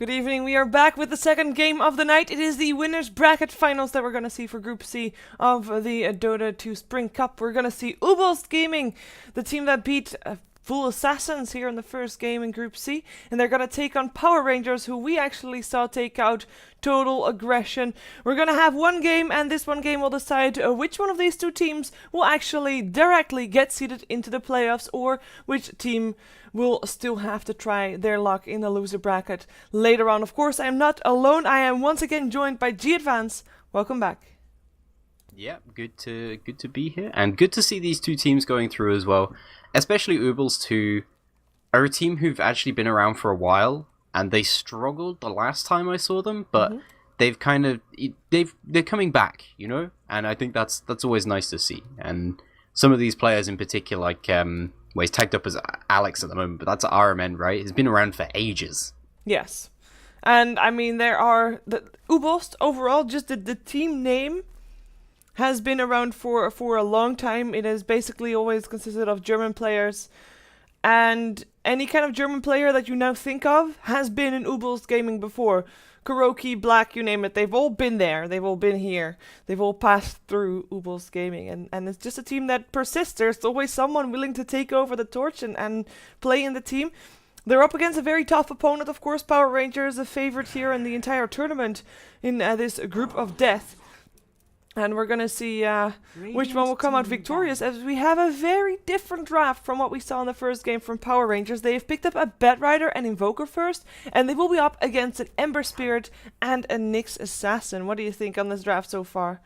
Good evening. We are back with the second game of the night. It is the winners bracket finals that we're going to see for Group C of the Dota 2 Spring Cup. We're going to see Uebelst Gaming, the team that beat Full Assassins here in the first game in Group C, and they're going to take on Power Rangers, who we actually saw take out Total Aggression. We're going to have one game, and this one game will decide which one of these two teams will actually directly get seeded into the playoffs, or which team will still have to try their luck in the loser bracket later on. Of course, I am not alone. I am once again joined by G-Advance. Welcome back. Yeah, good to be here, and good to see these two teams going through as well. Especially Uebelst, who are a team who've actually been around for a while, and they struggled the last time I saw them, but they're coming back, you know, and I think that's always nice to see. And some of these players in particular, like well, he's tagged up as Alex at the moment, but that's RMN, right? He's been around for ages. Yes, and I mean there are the Uebelst overall. Just the team name has been around for a long time. It has basically always consisted of German players, and any kind of German player that you now think of has been in Uebelst Gaming before. Kuroki, Black, you name it, they've all been there, they've all been here, they've all passed through Uebelst Gaming, and it's just a team that persists. There's always someone willing to take over the torch and play in the team. They're up against a very tough opponent, of course. Power Rangers, a favorite here in the entire tournament in this group of death. And we're going to see which one will come out victorious, as we have a very different draft from what we saw in the first game from Power Rangers. They have picked up a Batrider and Invoker first, and they will be up against an Ember Spirit and a Nyx Assassin. What do you think on this draft so far?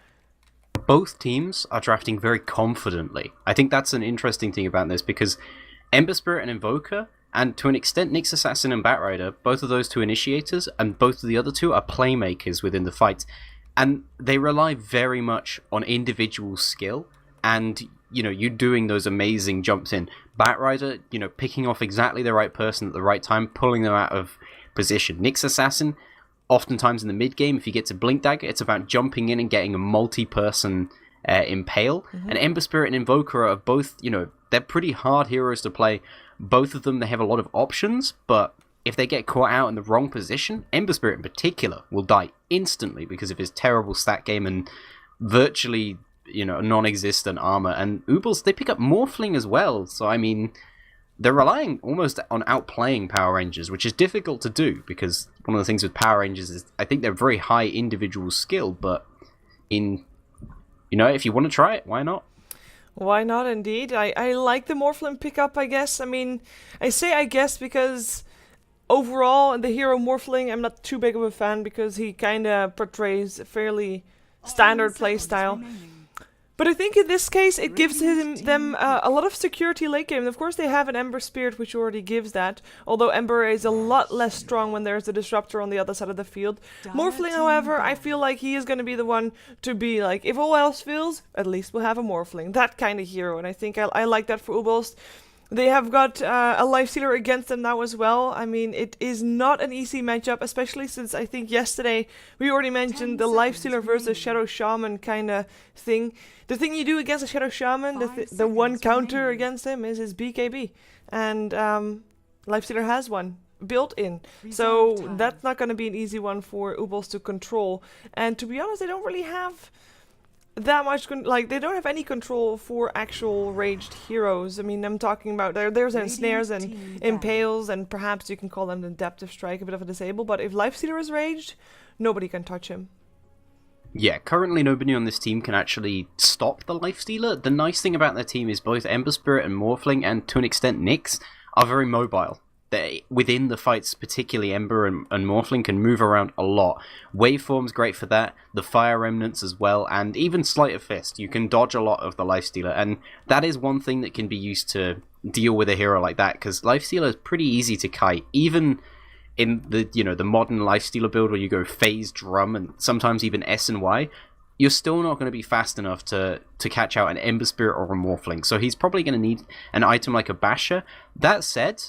Both teams are drafting very confidently. I think that's an interesting thing about this, because Ember Spirit and Invoker, and to an extent Nyx Assassin and Batrider, both of those two initiators, and both of the other two are playmakers within the fight. And they rely very much on individual skill and, you know, you doing those amazing jumps in. Batrider, you know, picking off exactly the right person at the right time, pulling them out of position. Nyx Assassin, oftentimes in the mid-game, if you get to Blink Dagger, it's about jumping in and getting a multi-person impale. And Ember Spirit and Invoker are both, you know, they're pretty hard heroes to play. Both of them, they have a lot of options, but if they get caught out in the wrong position, Ember Spirit in particular will die instantly because of his terrible stat game and virtually, you know, non-existent armor. And Uebelst, they pick up Morphling as well, so I mean, they're relying almost on outplaying Power Rangers, which is difficult to do, because one of the things with Power Rangers is I think they're very high individual skill, but in, you know, if you want to try it, why not? Why not, indeed. I like the Morphling pickup, I guess. I mean, I say I guess because overall, the hero Morphling, I'm not too big of a fan because he kind of portrays a fairly standard playstyle. But I think in this case, it gives them a lot of security late game. Of course, they have an Ember Spirit, which already gives that, although Ember is a lot less strong when there's a Disruptor on the other side of the field. Morphling, however, I feel like he is going to be the one to be like, if all else fails, at least we'll have a Morphling. That kind of hero, and I think I like that for Uebelst. They have got a Lifestealer against them now as well. I mean, it is not an easy matchup, especially since I think yesterday we already mentioned the Lifestealer versus Shadow Shaman kind of thing. The thing you do against a Shadow Shaman, the one counter against him is his BKB. And Lifestealer has one built in. So that's not going to be an easy one for Uebelst to control. And to be honest, they don't really have that much, they don't have any control for actual raged heroes. I mean, I'm talking about there's ensnares and impales, and perhaps you can call them the Adaptive Strike, a bit of a disable, but if Lifestealer is raged, nobody can touch him. Yeah, currently nobody on this team can actually stop the Lifestealer. The nice thing about their team is both Ember Spirit and Morphling, and to an extent Nyx, are very mobile. They, within the fights, particularly Ember and Morphling, can move around a lot. Waveform's great for that, the Fire Remnants as well, and even Sleight of Fist. You can dodge a lot of the Lifestealer, and that is one thing that can be used to deal with a hero like that, because Lifestealer is pretty easy to kite, even in the, you know, the modern Lifestealer build where you go Phase, Drum, and sometimes even S and Y. You're still not going to be fast enough to catch out an Ember Spirit or a Morphling, so he's probably going to need an item like a Basher. That said,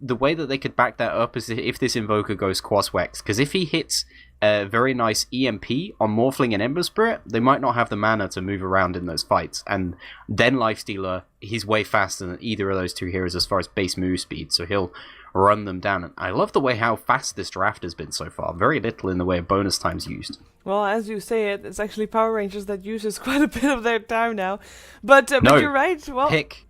the way that they could back that up is if this Invoker goes Quas Wex, because if he hits a very nice EMP on Morphling and Ember Spirit, they might not have the mana to move around in those fights. And then Lifestealer, he's way faster than either of those two heroes as far as base move speed, so he'll run them down. And I love the way how fast this draft has been so far. Very little in the way of bonus times used. Well, as you say it, it's actually Power Rangers that uses quite a bit of their time now. But No, you're right. Well, pick.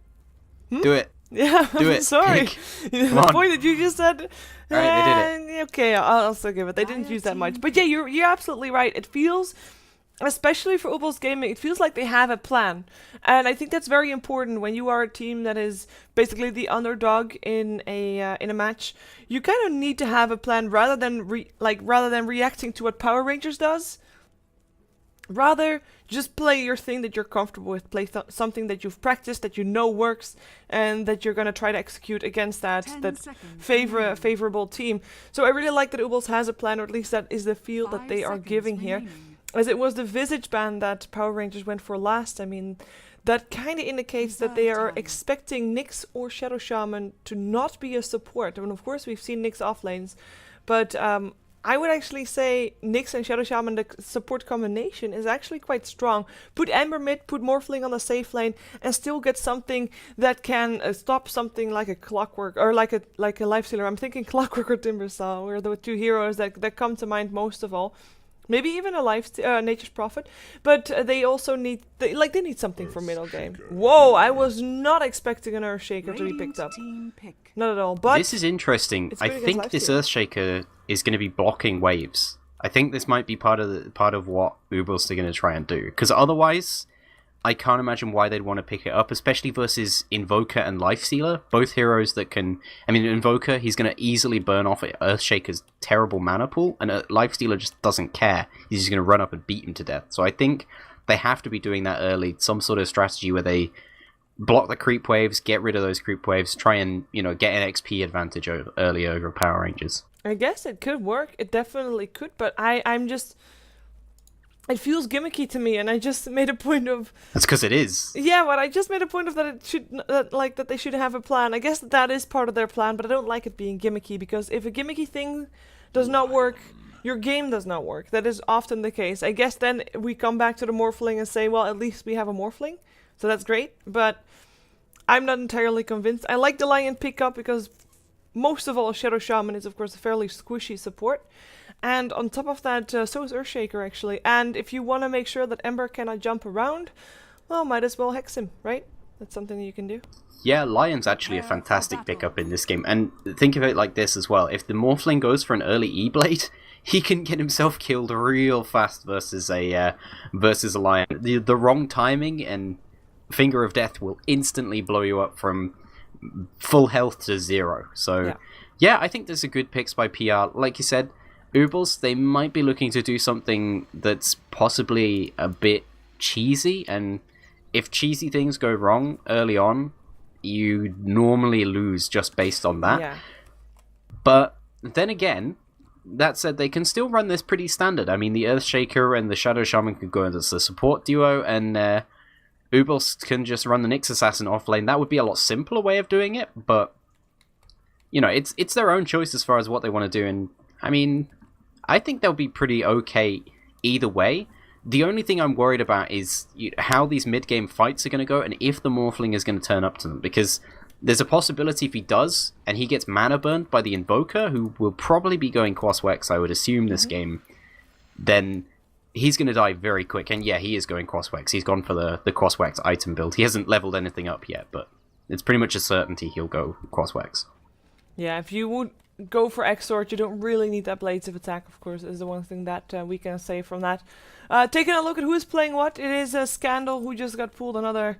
Do it. Yeah, Do I'm it. sorry. Pick. The Come on. point that you just said. Alright, they did it. Okay, I'll still give it. They didn't use that much. But yeah, you're absolutely right. It feels, especially for Uebelst Gaming, it feels like they have a plan. And I think that's very important when you are a team that is basically the underdog in a match. You kind of need to have a plan rather than reacting to what Power Rangers does. Rather, just play your thing that you're comfortable with. Play something that you've practiced, that you know works, and that you're going to try to execute against that favorable team. So I really like that Uebelst has a plan, or at least that is the feel that they are giving here. As it was the Visage ban that Power Rangers went for last, I mean, that kind of indicates that they are expecting Nyx or Shadow Shaman to not be a support. I mean, of course, we've seen Nyx off lanes, but I would actually say Nyx and Shadow Shaman, the support combination, is actually quite strong. Put Ember mid, put Morphling on the safe lane, and still get something that can stop something like a Clockwork, or like a Lifestealer. I'm thinking Clockwork or Timbersaw, or the two heroes that come to mind most of all. Maybe even a Nature's Prophet, but they also need they need something for middle game. Whoa! I was not expecting an Earthshaker to be picked up. Not at all. But this is interesting. I think this Earthshaker is going to be blocking waves. I think this might be part of what Uebelst are going to try and do, because otherwise, I can't imagine why they'd want to pick it up, especially versus Invoker and Lifestealer, both heroes that can... I mean, Invoker, he's going to easily burn off Earthshaker's terrible mana pool, and Lifestealer just doesn't care. He's just going to run up and beat him to death. So I think they have to be doing that early, some sort of strategy where they block the creep waves, get rid of those creep waves, try and, get an XP advantage early over Power Rangers. I guess it could work. It definitely could, but I'm just... It feels gimmicky to me, and I just made a point of... That's because it is. Yeah, but I just made a point of that it should, that they should have a plan. I guess that is part of their plan, but I don't like it being gimmicky, because if a gimmicky thing does not work, your game does not work. That is often the case. I guess then we come back to the Morphling and say, well, at least we have a Morphling, so that's great, but I'm not entirely convinced. I like the Lion pickup, because most of all, Shadow Shaman is, of course, a fairly squishy support. And on top of that, so is Earthshaker, actually. And if you want to make sure that Ember cannot jump around, well, might as well hex him, right? That's something that you can do. Yeah, Lion's actually a fantastic pickup in this game. And think of it like this as well. If the Morphling goes for an early E-Blade, he can get himself killed real fast versus a Lion. The wrong timing and Finger of Death will instantly blow you up from full health to 0. So, yeah, I think there's a good picks by PR. Like you said, Uebelst, they might be looking to do something that's possibly a bit cheesy, and if cheesy things go wrong early on, you normally lose just based on that. Yeah. But then again, that said, they can still run this pretty standard. I mean, the Earthshaker and the Shadow Shaman could go as the support duo, and Uebelst can just run the Nyx Assassin offlane. That would be a lot simpler way of doing it, but it's their own choice as far as what they want to do, and I mean, I think they'll be pretty okay either way. The only thing I'm worried about is how these mid-game fights are going to go, and if the Morphling is going to turn up to them, because there's a possibility if he does, and he gets mana burned by the Invoker, who will probably be going Quas-Wex, I would assume, this game, then he's going to die very quick. And yeah, he is going Quas-Wex. He's gone for the Quas-Wex item build. He hasn't leveled anything up yet, but it's pretty much a certainty he'll go Quas-Wex. Yeah, if you would go for X-Sword, you don't really need that Blades of Attack, of course, is the one thing that we can say from that. Taking a look at who is playing what, it is a Scandal who just got pulled another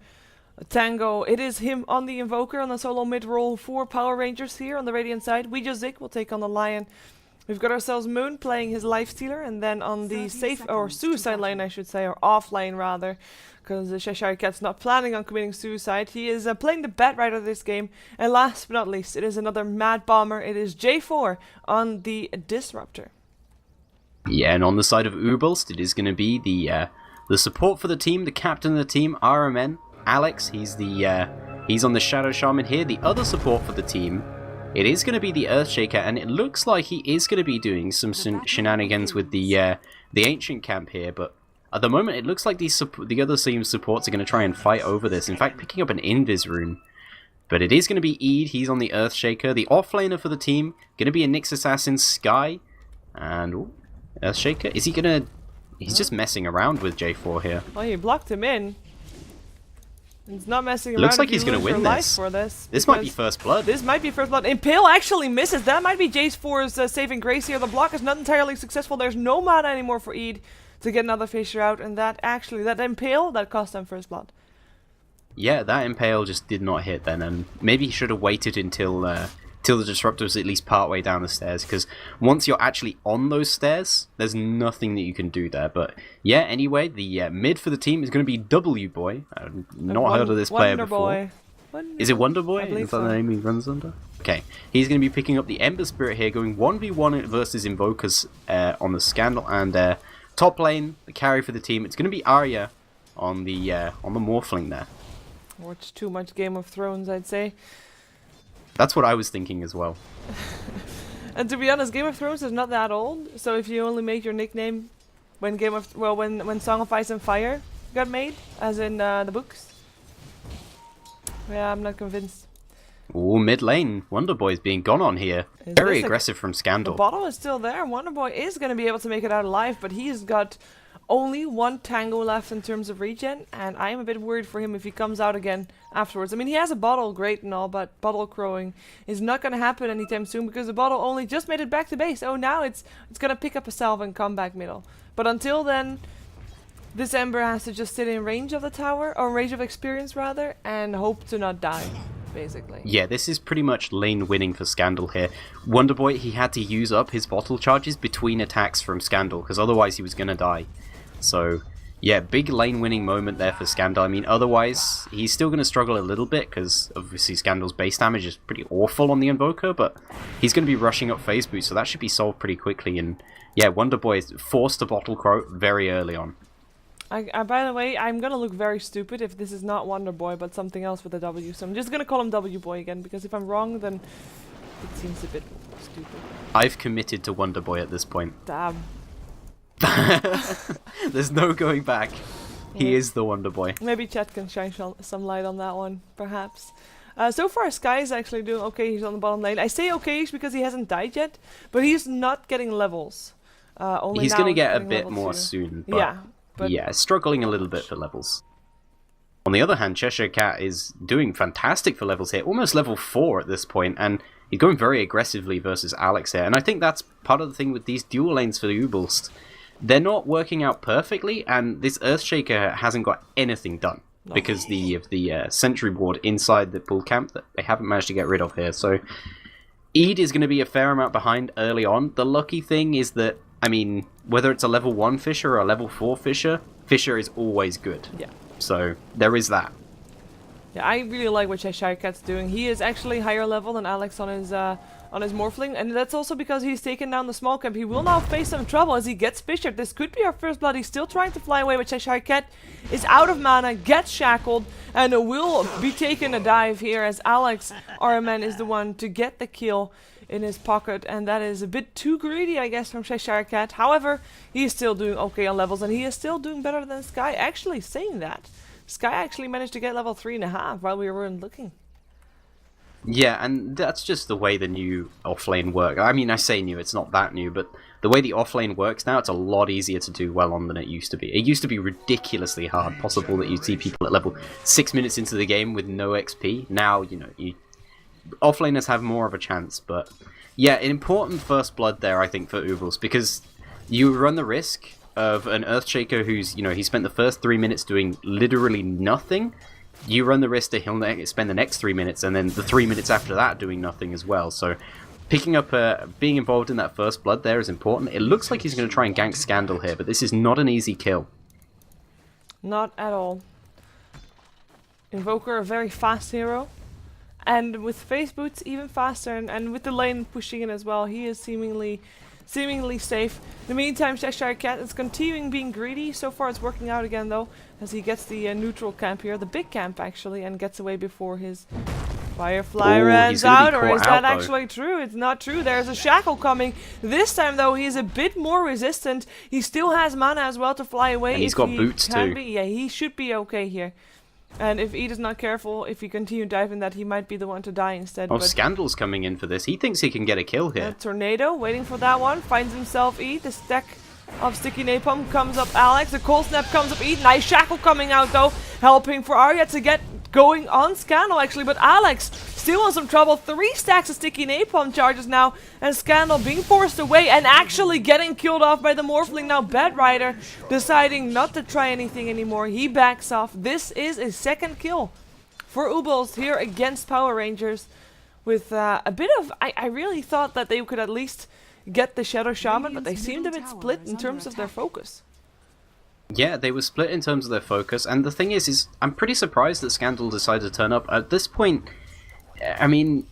Tango. It is him on the Invoker on the solo mid-roll for Power Rangers here on the Radiant side. We just Zik will take on the Lion. We've got ourselves Moon playing his Lifestealer, and then on the safe, or suicide lane I should say, or off lane rather, because the Cheshire Cat's not planning on committing suicide. He is playing the Bat Rider this game, and last but not least, it is another Mad Bomber. It is J4 on the Disruptor. Yeah, and on the side of Uebelst, it is going to be the support for the team, the captain of the team, RMN, Alex. He's on the Shadow Shaman here. The other support for the team It is going to be the Earthshaker, and it looks like he is going to be doing some shenanigans with the Ancient Camp here, but at the moment it looks like the other team's supports are going to try and fight over this. In fact, picking up an Invis rune. But it is going to be Eid, he's on the Earthshaker. The offlaner for the team, going to be a Nyx Assassin, Sky. And, ooh, Earthshaker, is he going to... He's just messing around with J4 here. Well, he blocked him in. He's not messing around. Looks like he's going to win this. For this might be first blood. This might be first blood. Impale actually misses. That might be J4's saving grace here. The block is not entirely successful. There's no mana anymore for Eid to get another Fissure out. And that Impale, that cost them first blood. Yeah, that Impale just did not hit then, and maybe he should have waited until the Disruptor was at least partway down the stairs, because once you're actually on those stairs, there's nothing that you can do there. But yeah, anyway, the mid for the team is going to be W-Boy. I've not heard of this player before. Is it Wonder Boy? Is that the name he runs under? Okay, he's going to be picking up the Ember Spirit here, going 1v1 versus Invokers on the Scandal, and top lane, the carry for the team, it's going to be Arya on the Morphling there. Watch too much Game of Thrones, I'd say. That's what I was thinking as well. And to be honest, Game of Thrones is not that old. So if you only make your nickname when when Song of Ice and Fire got made, as in the books, yeah, I'm not convinced. Ooh, mid lane, Wonder Boy's being gone on here. Very aggressive from Scandal. The bottle is still there. Wonder Boy is going to be able to make it out alive, but he's got only one tango left in terms of regen, and I'm a bit worried for him if he comes out again afterwards. I mean, he has a bottle, great and all, but bottle crowing is not going to happen anytime soon because the bottle only just made it back to base. Oh, now it's going to pick up a salve and come back middle. But until then, this Ember has to just sit in range of the tower, or range of experience rather, and hope to not die, basically. Yeah, this is pretty much lane winning for Scandal here. Wonder Boy, he had to use up his bottle charges between attacks from Scandal, because otherwise he was going to die. So, yeah, big lane winning moment there for Scandal. I mean, otherwise, he's still going to struggle a little bit, because obviously Scandal's base damage is pretty awful on the Invoker, but he's going to be rushing up phase boost, so that should be solved pretty quickly. And yeah, Wonder Boy is forced to bottle crow very early on. By the way, I'm going to look very stupid if this is not Wonder Boy, but something else with a W. So I'm just going to call him W Boy again, because if I'm wrong, then it seems a bit stupid. I've committed to Wonder Boy at this point. Damn. There's no going back. He is the Wonder Boy. Maybe chat can shine some light on that one, perhaps. So far, Sky is actually doing okay. He's on the bottom lane. I say okay because he hasn't died yet, but he's not getting levels. He's going to get a bit more soon. But yeah, struggling a little bit for levels. On the other hand, Cheshire Cat is doing fantastic for levels here. Almost level 4 at this point, and he's going very aggressively versus Alex here. And I think that's part of the thing with these dual lanes for the Uebelst. They're not working out perfectly, and this Earthshaker hasn't got anything done because of the sentry ward inside the pool camp that they haven't managed to get rid of here. So Eid is going to be a fair amount behind early on. The lucky thing is that, I mean, whether it's a level 1 Fissure or a level 4 Fissure, Fissure is always good. Yeah. So there is that. Yeah, I really like what Cheshire Cat's doing. He is actually higher level than Alex on his Morphling, and that's also because he's taken down the small camp. He will now face some trouble as he gets fissured. This could be our first blood. He's still trying to fly away, but Cheshire Cat is out of mana, gets shackled, and will be taking a dive here as Alex, our man, is the one to get the kill in his pocket, and that is a bit too greedy, I guess, from Cheshire Cat. However, he is still doing okay on levels, and he is still doing better than Sky. Actually, saying that, Sky actually managed to get level 3.5 while we weren't looking. Yeah, and that's just the way the new offlane works. I mean, I say new, it's not that new, but the way the offlane works now, it's a lot easier to do well on than it used to be. It used to be ridiculously hard, possible that you'd see people at level 6 minutes into the game with no XP. Now, you know, offlaners have more of a chance, but yeah, an important first blood there, I think, for Uebelst, because you run the risk of an Earthshaker who's, you know, he spent the first 3 minutes doing literally nothing. You run the risk that he'll spend the next 3 minutes, and then the 3 minutes after that doing nothing as well. So picking up, being involved in that first blood there is important. It looks like he's going to try and gank Scandal here, but this is not an easy kill. Not at all. Invoker, a very fast hero. And with phase boots, even faster, and with the lane pushing in as well, he is seemingly safe. In the meantime, Cheshire Cat is continuing being greedy. So far it's working out again though, as he gets the neutral camp here, the big camp actually, and gets away before his Firefly Ooh, runs he's gonna out, be or is caught that out, though. actually true? It's not true. There's a shackle coming. This time, though, he's a bit more resistant. He still has mana as well to fly away. And he's if got he boots can too. Be. Yeah, he should be okay here. And if Ed is not careful, if he continue diving that, he might be the one to die instead. Oh, but Scandal's coming in for this. He thinks he can get a kill here. a tornado waiting for that one. Finds himself Ed. The stack of sticky napalm comes up Alex. The cold snap comes up Ed. Nice shackle coming out though. Helping for Arya to get going on Scandal actually. But Alex still in some trouble. 3 stacks of sticky napalm charges now. And Scandal being forced away and actually getting killed off by the Morphling. Now Bad Rider deciding not to try anything anymore. He backs off. This is a second kill for Uebelst here against Power Rangers. With a bit of... I really thought that they could at least get the Shadow Shaman, but they seemed a bit split in terms of their focus. Yeah, they were split in terms of their focus, and the thing is I'm pretty surprised that Scandal decided to turn up. At this point, I mean,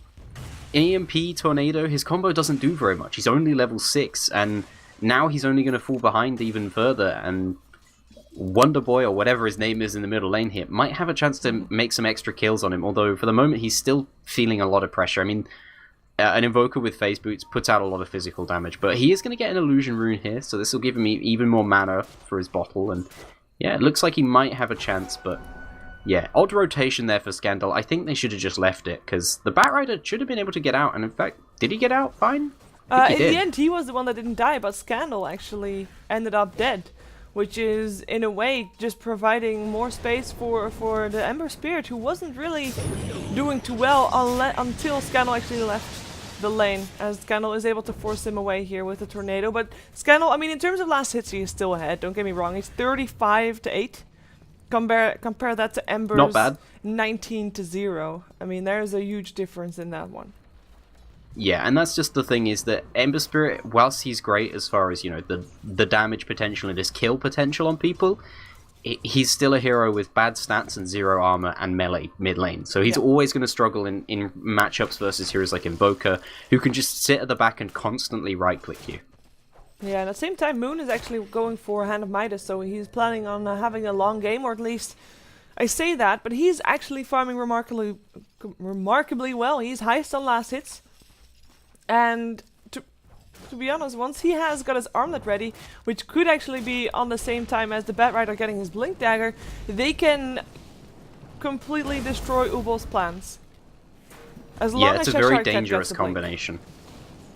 EMP, Tornado, his combo doesn't do very much. He's only level 6, and now he's only going to fall behind even further, and Wonder Boy, or whatever his name is in the middle lane here, might have a chance to make some extra kills on him, although for the moment he's still feeling a lot of pressure. I mean, an Invoker with Phase Boots puts out a lot of physical damage, but he is going to get an Illusion Rune here, so this will give him even more mana for his bottle, and yeah, it looks like he might have a chance, but yeah, odd rotation there for Scandal. I think they should have just left it, because the Batrider should have been able to get out, and in fact, did he get out fine? In the end, he was the one that didn't die, but Scandal actually ended up dead, which is, in a way, just providing more space for the Ember Spirit, who wasn't really doing too well until Scandal actually left the lane, as Scandal is able to force him away here with the tornado. But Scandal, I mean, in terms of last hits, he is still ahead, don't get me wrong. He's 35-8. Compare that to Ember's Not bad. 19-0. I mean, there's a huge difference in that one. Yeah, and that's just the thing, is that Ember Spirit, whilst he's great as far as, you know, the damage potential and his kill potential on people, he's still a hero with bad stats and 0 armor and melee mid lane. So he's always going to struggle in matchups versus heroes like Invoker, who can just sit at the back and constantly right-click you. Yeah, at the same time, Moon is actually going for Hand of Midas, so he's planning on having a long game, or at least I say that, but he's actually farming remarkably well. He's highest on last hits. And to be honest, once he has got his armlet ready, which could actually be on the same time as the Batrider getting his Blink Dagger, they can completely destroy Uebelst's plans. As long Yeah, it's as a very Cheshire Cat dangerous gets the Blink. combination.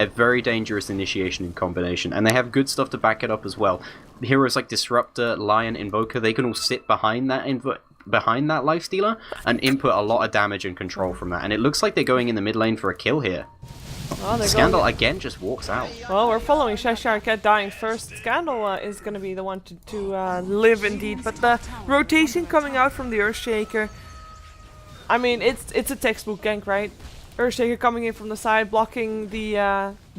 A very dangerous initiation in combination, and they have good stuff to back it up as well. Heroes like Disruptor, Lion, Invoker, they can all sit behind that Lifestealer and input a lot of damage and control from that. And it looks like they're going in the mid lane for a kill here. Oh, Scandal again just walks out. Well, we're following Cheshire Cat dying first. Scandal is going to be the one to live indeed, but the rotation coming out from the Earthshaker, I mean, it's a textbook gank, right? Earthshaker coming in from the side, blocking the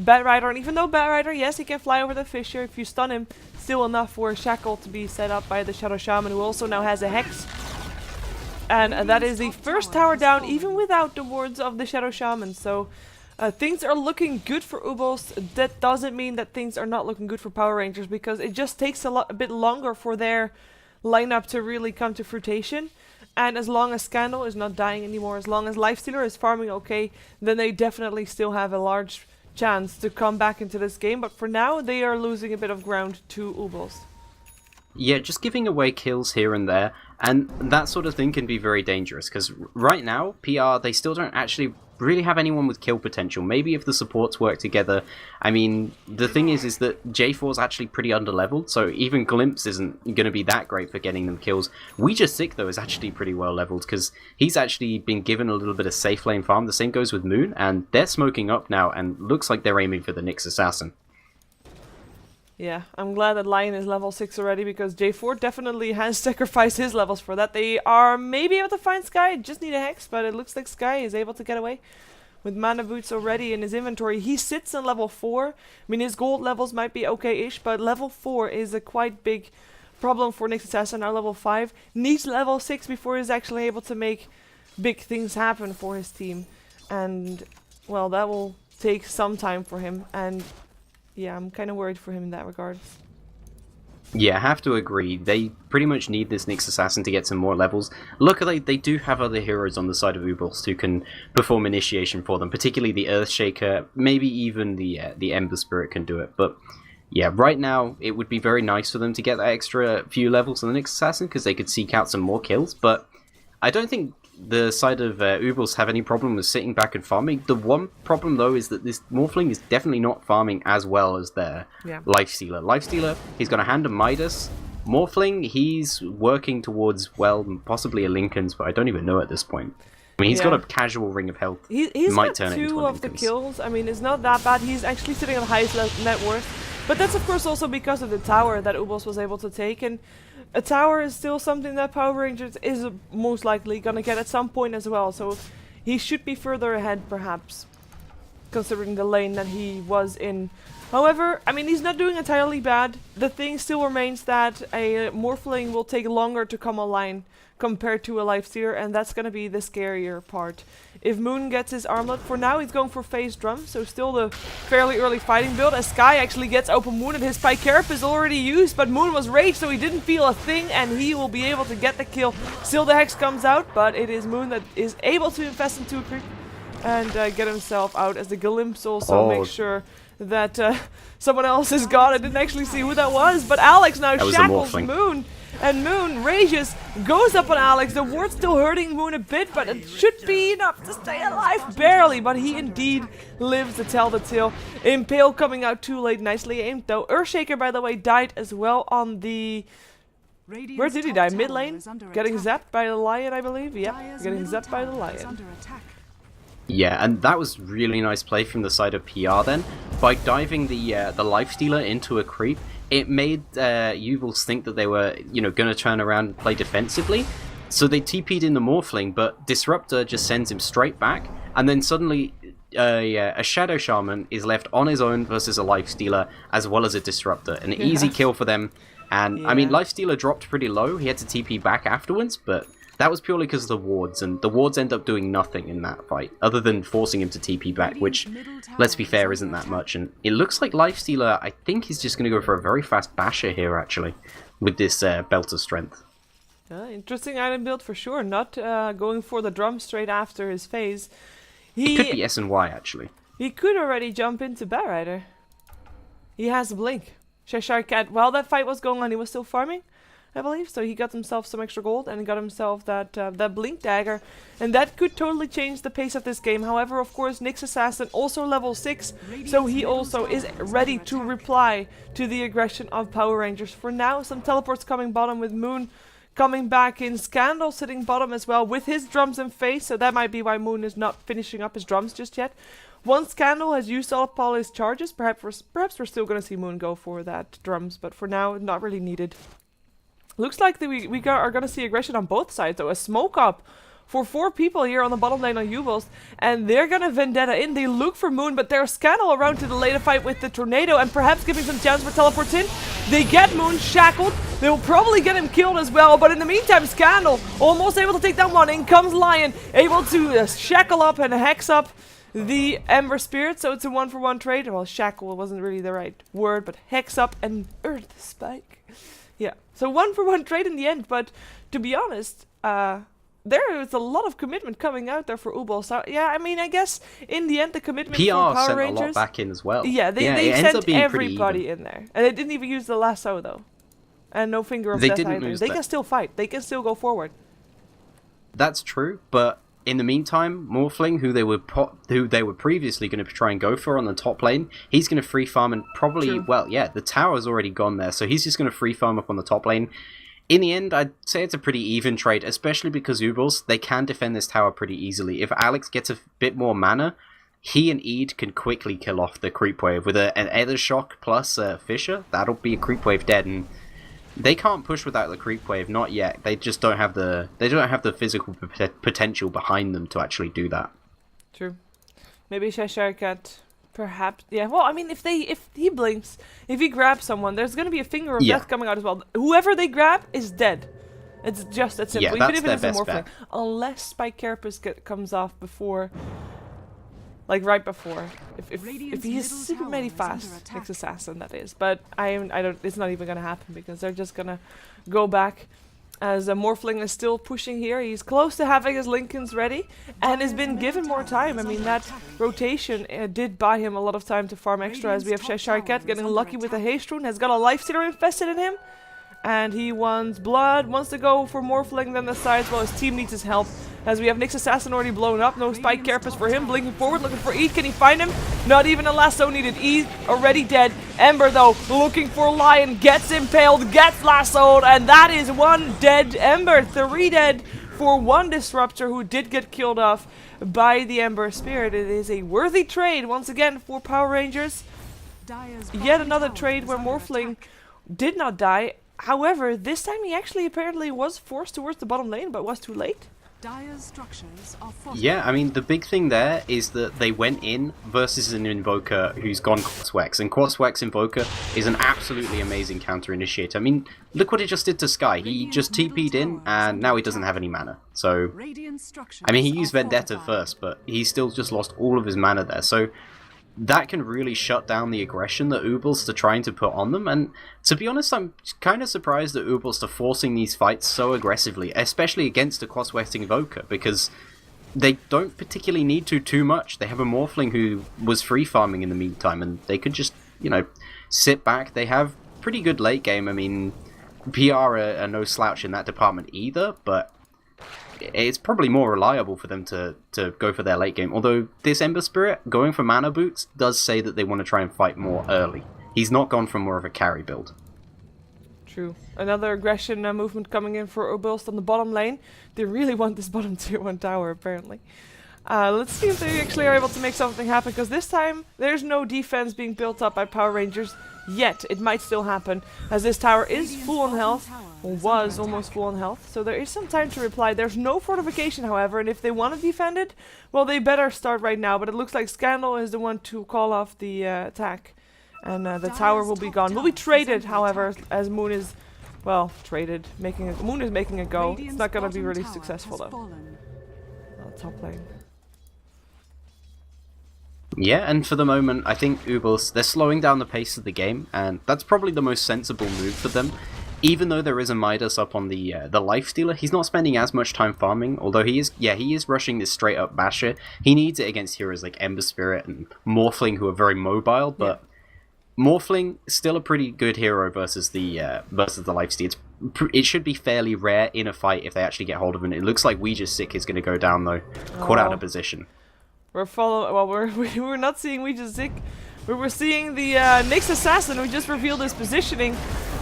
Batrider, and even though Batrider, yes, he can fly over the Fissure, if you stun him, still enough for a Shackle to be set up by the Shadow Shaman, who also now has a Hex. And that is the first tower down, even without the wards of the Shadow Shaman, so things are looking good for Uebelst. That doesn't mean that things are not looking good for Power Rangers, because it just takes a bit longer for their lineup to really come to fruition. And as long as Scandal is not dying anymore, as long as Lifestealer is farming okay, then they definitely still have a large chance to come back into this game. But for now, they are losing a bit of ground to Uebelst. Yeah, just giving away kills here and there, and that sort of thing can be very dangerous, because right now, PR, they still don't actually really have anyone with kill potential. Maybe if the supports work together. I mean, the thing is that J4 is actually pretty underleveled, so even Glimpse isn't going to be that great for getting them kills. Ouija Sick, though, is actually pretty well leveled, because he's actually been given a little bit of safe lane farm. The same goes with Moon, and they're smoking up now, and looks like they're aiming for the Nyx Assassin. Yeah, I'm glad that Lion is level 6 already, because J4 definitely has sacrificed his levels for that. They are maybe able to find Sky, just need a Hex, but it looks like Sky is able to get away. With Mana Boots already in his inventory, he sits on level 4. I mean, his gold levels might be okay-ish, but level 4 is a quite big problem for Nyx Assassin. Now level 5 needs level 6 before he's actually able to make big things happen for his team. And, well, that will take some time for him, and yeah, I'm kind of worried for him in that regard. Yeah, I have to agree. They pretty much need this Nyx Assassin to get some more levels. Luckily, they do have other heroes on the side of Uebelst who can perform initiation for them, particularly the Earthshaker, maybe even the Ember Spirit can do it. But yeah, right now, it would be very nice for them to get that extra few levels on the Nyx Assassin, because they could seek out some more kills, but I don't think the side of Uebelst have any problem with sitting back and farming. The one problem, though, is that this Morphling is definitely not farming as well as their Lifestealer. Lifestealer, he's got a Hand of Midas. Morphling, he's working towards, well, possibly a Lincoln's, but I don't even know at this point. I mean, he's got a casual Ring of Health. He's might got turn it into two a of the Lincoln's. kills. I mean, it's not that bad. He's actually sitting on the highest net worth. But that's, of course, also because of the tower that Uebelst was able to take. And a tower is still something that Power Rangers is most likely going to get at some point as well. So he should be further ahead, perhaps, considering the lane that he was in. However, I mean, he's not doing entirely bad. The thing still remains that a Morphling will take longer to come online compared to a Lifestealer, and that's going to be the scarier part. If Moon gets his armlet, for now he's going for phase drum, so still the fairly early fighting build, as Sky actually gets open wounded. His Pycarp is already used, but Moon was raged, so he didn't feel a thing, and he will be able to get the kill. Still the Hex comes out, but it is Moon that is able to infest into a creep and get himself out, as the Glimpse also makes sure that someone else is gone. I didn't actually see who that was, but Alex now shackles Moon. And Moon rages, goes up on Alex. The ward's still hurting Moon a bit, but it should be enough to stay alive. Barely, but he indeed lives to tell the tale. Impale coming out too late. Nicely aimed, though. Earthshaker, by the way, died as well on the... Where did he die? Mid lane? Getting zapped by the lion, I believe? Yep, getting zapped by the lion. Yeah, and that was really nice play from the side of PR then. By diving the Lifestealer into a creep, it made Uebelst think that they were, going to turn around and play defensively. So they TP'd in the Morphling, but Disruptor just sends him straight back, and then suddenly a Shadow Shaman is left on his own versus a Lifestealer, as well as a Disruptor. An easy kill for them. And, I mean, Lifestealer dropped pretty low. He had to TP back afterwards, but that was purely because of the wards, and the wards end up doing nothing in that fight, other than forcing him to TP back, which, let's be fair, isn't that much. And it looks like Lifestealer, I think he's just going to go for a very fast basher here, actually, with this Belt of Strength. Interesting item build for sure, not going for the drum straight after his phase. It could be S and Y, actually. He could already jump into Batrider. He has a blink. Cheshire Cat, while that fight was going on, he was still farming, I believe, so he got himself some extra gold and got himself that Blink Dagger, and that could totally change the pace of this game. However, of course, Nyx Assassin also level 6, so he also is ready to reply to the aggression of Power Rangers. For now, some teleports coming bottom with Moon coming back in. Scandal sitting bottom as well with his drums in phase, so that might be why Moon is not finishing up his drums just yet. Once Scandal has used up all his charges, perhaps we're still going to see Moon go for that drums, but for now, not really needed. Looks like we are going to see aggression on both sides, though. A smoke up for 4 people here on the bottom lane on Uebelst, and they're going to Vendetta in. They look for Moon, but there's Scandal around to delay the fight with the Tornado, and perhaps giving some chance for teleports in. They get Moon shackled. They will probably get him killed as well, but in the meantime, Scandal almost able to take down one. In comes Lion, able to shackle up and hex up the Ember Spirit, so it's a 1-for-1 trade. Well, shackle wasn't really the right word, but hex up and Earth Spike. Yeah, so 1-for-1 trade in the end, but to be honest, there is a lot of commitment coming out there for Uebelst. So, yeah, I mean, I guess in the end the commitment PR for Power sent Rangers... a lot back in as well. Yeah, they sent everybody in there. And they didn't even use the lasso, though. And no finger of death either. They can still fight. They can still go forward. That's true, but in the meantime, Morphling, who they were previously going to try and go for on the top lane, he's going to free farm and probably, well, yeah, the tower's already gone there, so he's just going to free farm up on the top lane. In the end, I'd say it's a pretty even trade, especially because Uebelst, they can defend this tower pretty easily. If Alex gets a bit more mana, he and Ede can quickly kill off the creep wave. With an Ether Shock plus Fisher, that'll be a creep wave dead, and they can't push without the creep wave, not yet. They just don't have the physical potential behind them to actually do that. True. Maybe Cheshire Cat, perhaps. Yeah. Well, I mean, if he blinks, if he grabs someone, there's gonna be a finger of death coming out as well. Whoever they grab is dead. It's just that simple. Yeah, that's their best bet. Unless Spike Carapace comes off before Like right before. If he's super many fast, Nyx Assassin that is. But I don't. It's not even gonna happen because they're just gonna go back. As Morphling is still pushing here, he's close to having his Lincolns ready and has been given more time. I mean, that rotation did buy him a lot of time to farm extra, as we have Cheshire Cat getting lucky with a haste rune, has got a Lifestealer infested in him, and he wants blood, wants to go for Morphling, then decides, well, his team needs his help, as we have Nyx Assassin already blown up, no Spike Carapace for him, blinking forward, looking for Eid, can he find him? Not even a lasso needed, Eid already dead, Ember though, looking for Lion, gets impaled, gets lassoed, and that is one dead Ember, 3 dead for one Disruptor who did get killed off by the Ember Spirit. It is a worthy trade, once again, for Power Rangers. Yet another trade where Morphling did not die, however, this time he actually apparently was forced towards the bottom lane, but was too late. Yeah, I mean, the big thing there is that they went in versus an Invoker who's gone Quartzwex, and Quartzwex Invoker is an absolutely amazing counter-initiator. I mean, look what it just did to Sky. He just TP'd in, and now he doesn't have any mana. So, I mean, he used Vendetta first, but he still just lost all of his mana there. So, that can really shut down the aggression that Uebelst are trying to put on them, and to be honest, I'm kind of surprised that Uebelst are forcing these fights so aggressively, especially against a Crosswest Invoker, because they don't particularly need to too much. They have a Morphling who was free farming in the meantime, and they could just, you know, sit back. They have pretty good late game. I mean, PR are no slouch in that department either, but it's probably more reliable for them to go for their late game. Although this Ember Spirit, going for mana boots, does say that they want to try and fight more early. He's not gone for more of a carry build. True. Another aggression movement coming in for Uebelst on the bottom lane. They really want this bottom tier 1 tower, apparently. Let's see if they actually are able to make something happen, because this time there's no defense being built up by Power Rangers yet. It might still happen, as this tower is full on health, or was almost full on health, so there is some time to reply. There's no fortification, however, and if they want to defend it, well, they better start right now, but it looks like Scandal is the one to call off the attack, and the tower will be gone. Will be traded, however, as Moon is, well, traded. Moon is making a go. It's not going to be really successful, though. Top lane. Yeah, and for the moment, I think Uebelst, they're slowing down the pace of the game, and that's probably the most sensible move for them. Even though there is a Midas up on the Lifestealer, he's not spending as much time farming, although he is rushing this straight up basher. He needs it against heroes like Ember Spirit and Morphling, who are very mobile, but Morphling is still a pretty good hero versus the Lifestealer. It should be fairly rare in a fight if they actually get hold of him. It looks like Ouija's Sick is going to go down, though. Caught out of position. We're not seeing Ouija's Sick. We were seeing the Nyx Assassin, who just revealed his positioning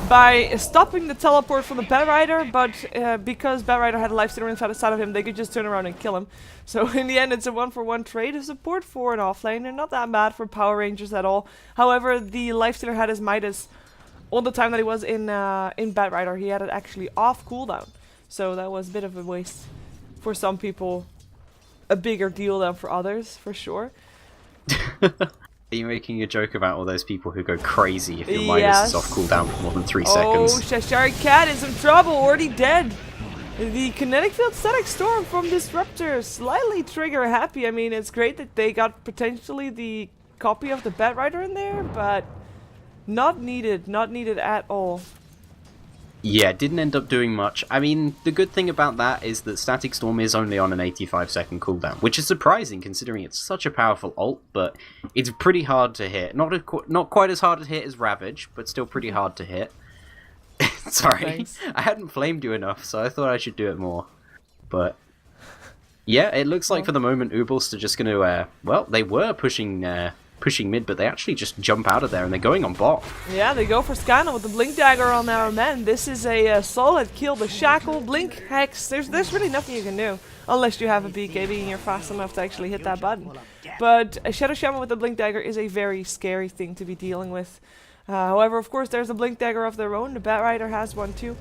by stopping the teleport from the Batrider, but because Batrider had a Lifestealer inside of him, they could just turn around and kill him. So in the end, it's a 1-for-1 trade of support for an offlane, and not that bad for Power Rangers at all. However, the Lifestealer had his Midas all the time that he was in Batrider. He had it actually off cooldown, so that was a bit of a waste for some people. A bigger deal than for others, for sure. Are you making a joke about all those people who go crazy if your Midas is off cooldown for more than 3 seconds? Oh, Cheshire Cat is in trouble, already dead. The Kinetic Field Static Storm from Disruptor, slightly trigger happy. I mean, it's great that they got potentially the copy of the Batrider in there, but not needed at all. Yeah, didn't end up doing much. I mean, the good thing about that is that Static Storm is only on an 85-second cooldown, which is surprising considering it's such a powerful ult, but it's pretty hard to hit. Not quite as hard to hit as Ravage, but still pretty hard to hit. Sorry, Thanks. I hadn't flamed you enough, so I thought I should do it more. But yeah, it looks like for the moment Uebelst are just going to, well, they were pushing mid, but they actually just jump out of there and they're going on bot. Yeah, they go for Scandal with the Blink Dagger on our men. This is a solid kill. The Shackle, Blink, Hex, there's really nothing you can do. Unless you have a BKB and you're fast enough to actually hit that button. But a Shadow Shaman with the Blink Dagger is a very scary thing to be dealing with. However, of course, there's a Blink Dagger of their own. The Batrider has one too.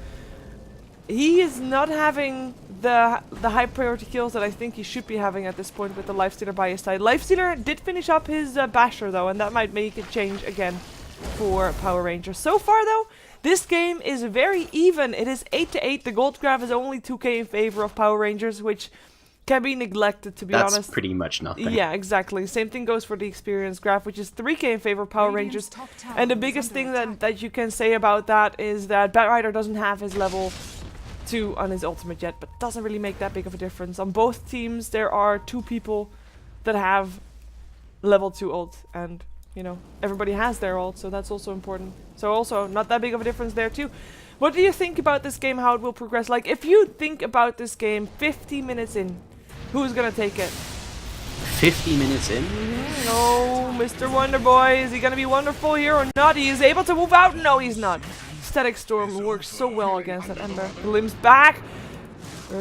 He is not having the high priority kills that I think he should be having at this point with the Lifestealer by his side. Lifestealer did finish up his Basher though, and that might make it change again for Power Rangers. So far though, this game is very even. It is 8-8. The gold graph is only 2k in favor of Power Rangers, which can be neglected, to be That's honest. pretty much nothing. Yeah, exactly. Same thing goes for the experience graph, which is 3k in favor of Power Rangers. And the biggest thing that you can say about that is that Batrider doesn't have his level 2 on his ultimate yet, but doesn't really make that big of a difference. On both teams, there are 2 people that have level 2 ult, and, you know, everybody has their ult, so that's also important. So also, not that big of a difference there too. What do you think about this game, how it will progress? Like, if you think about this game 50 minutes in, who's gonna take it? 50 minutes in? No, Mr. Wonder Boy, is he gonna be wonderful here or not? He is able to move out? No, he's not. Static Storm works so well against that Ember. Limbs back.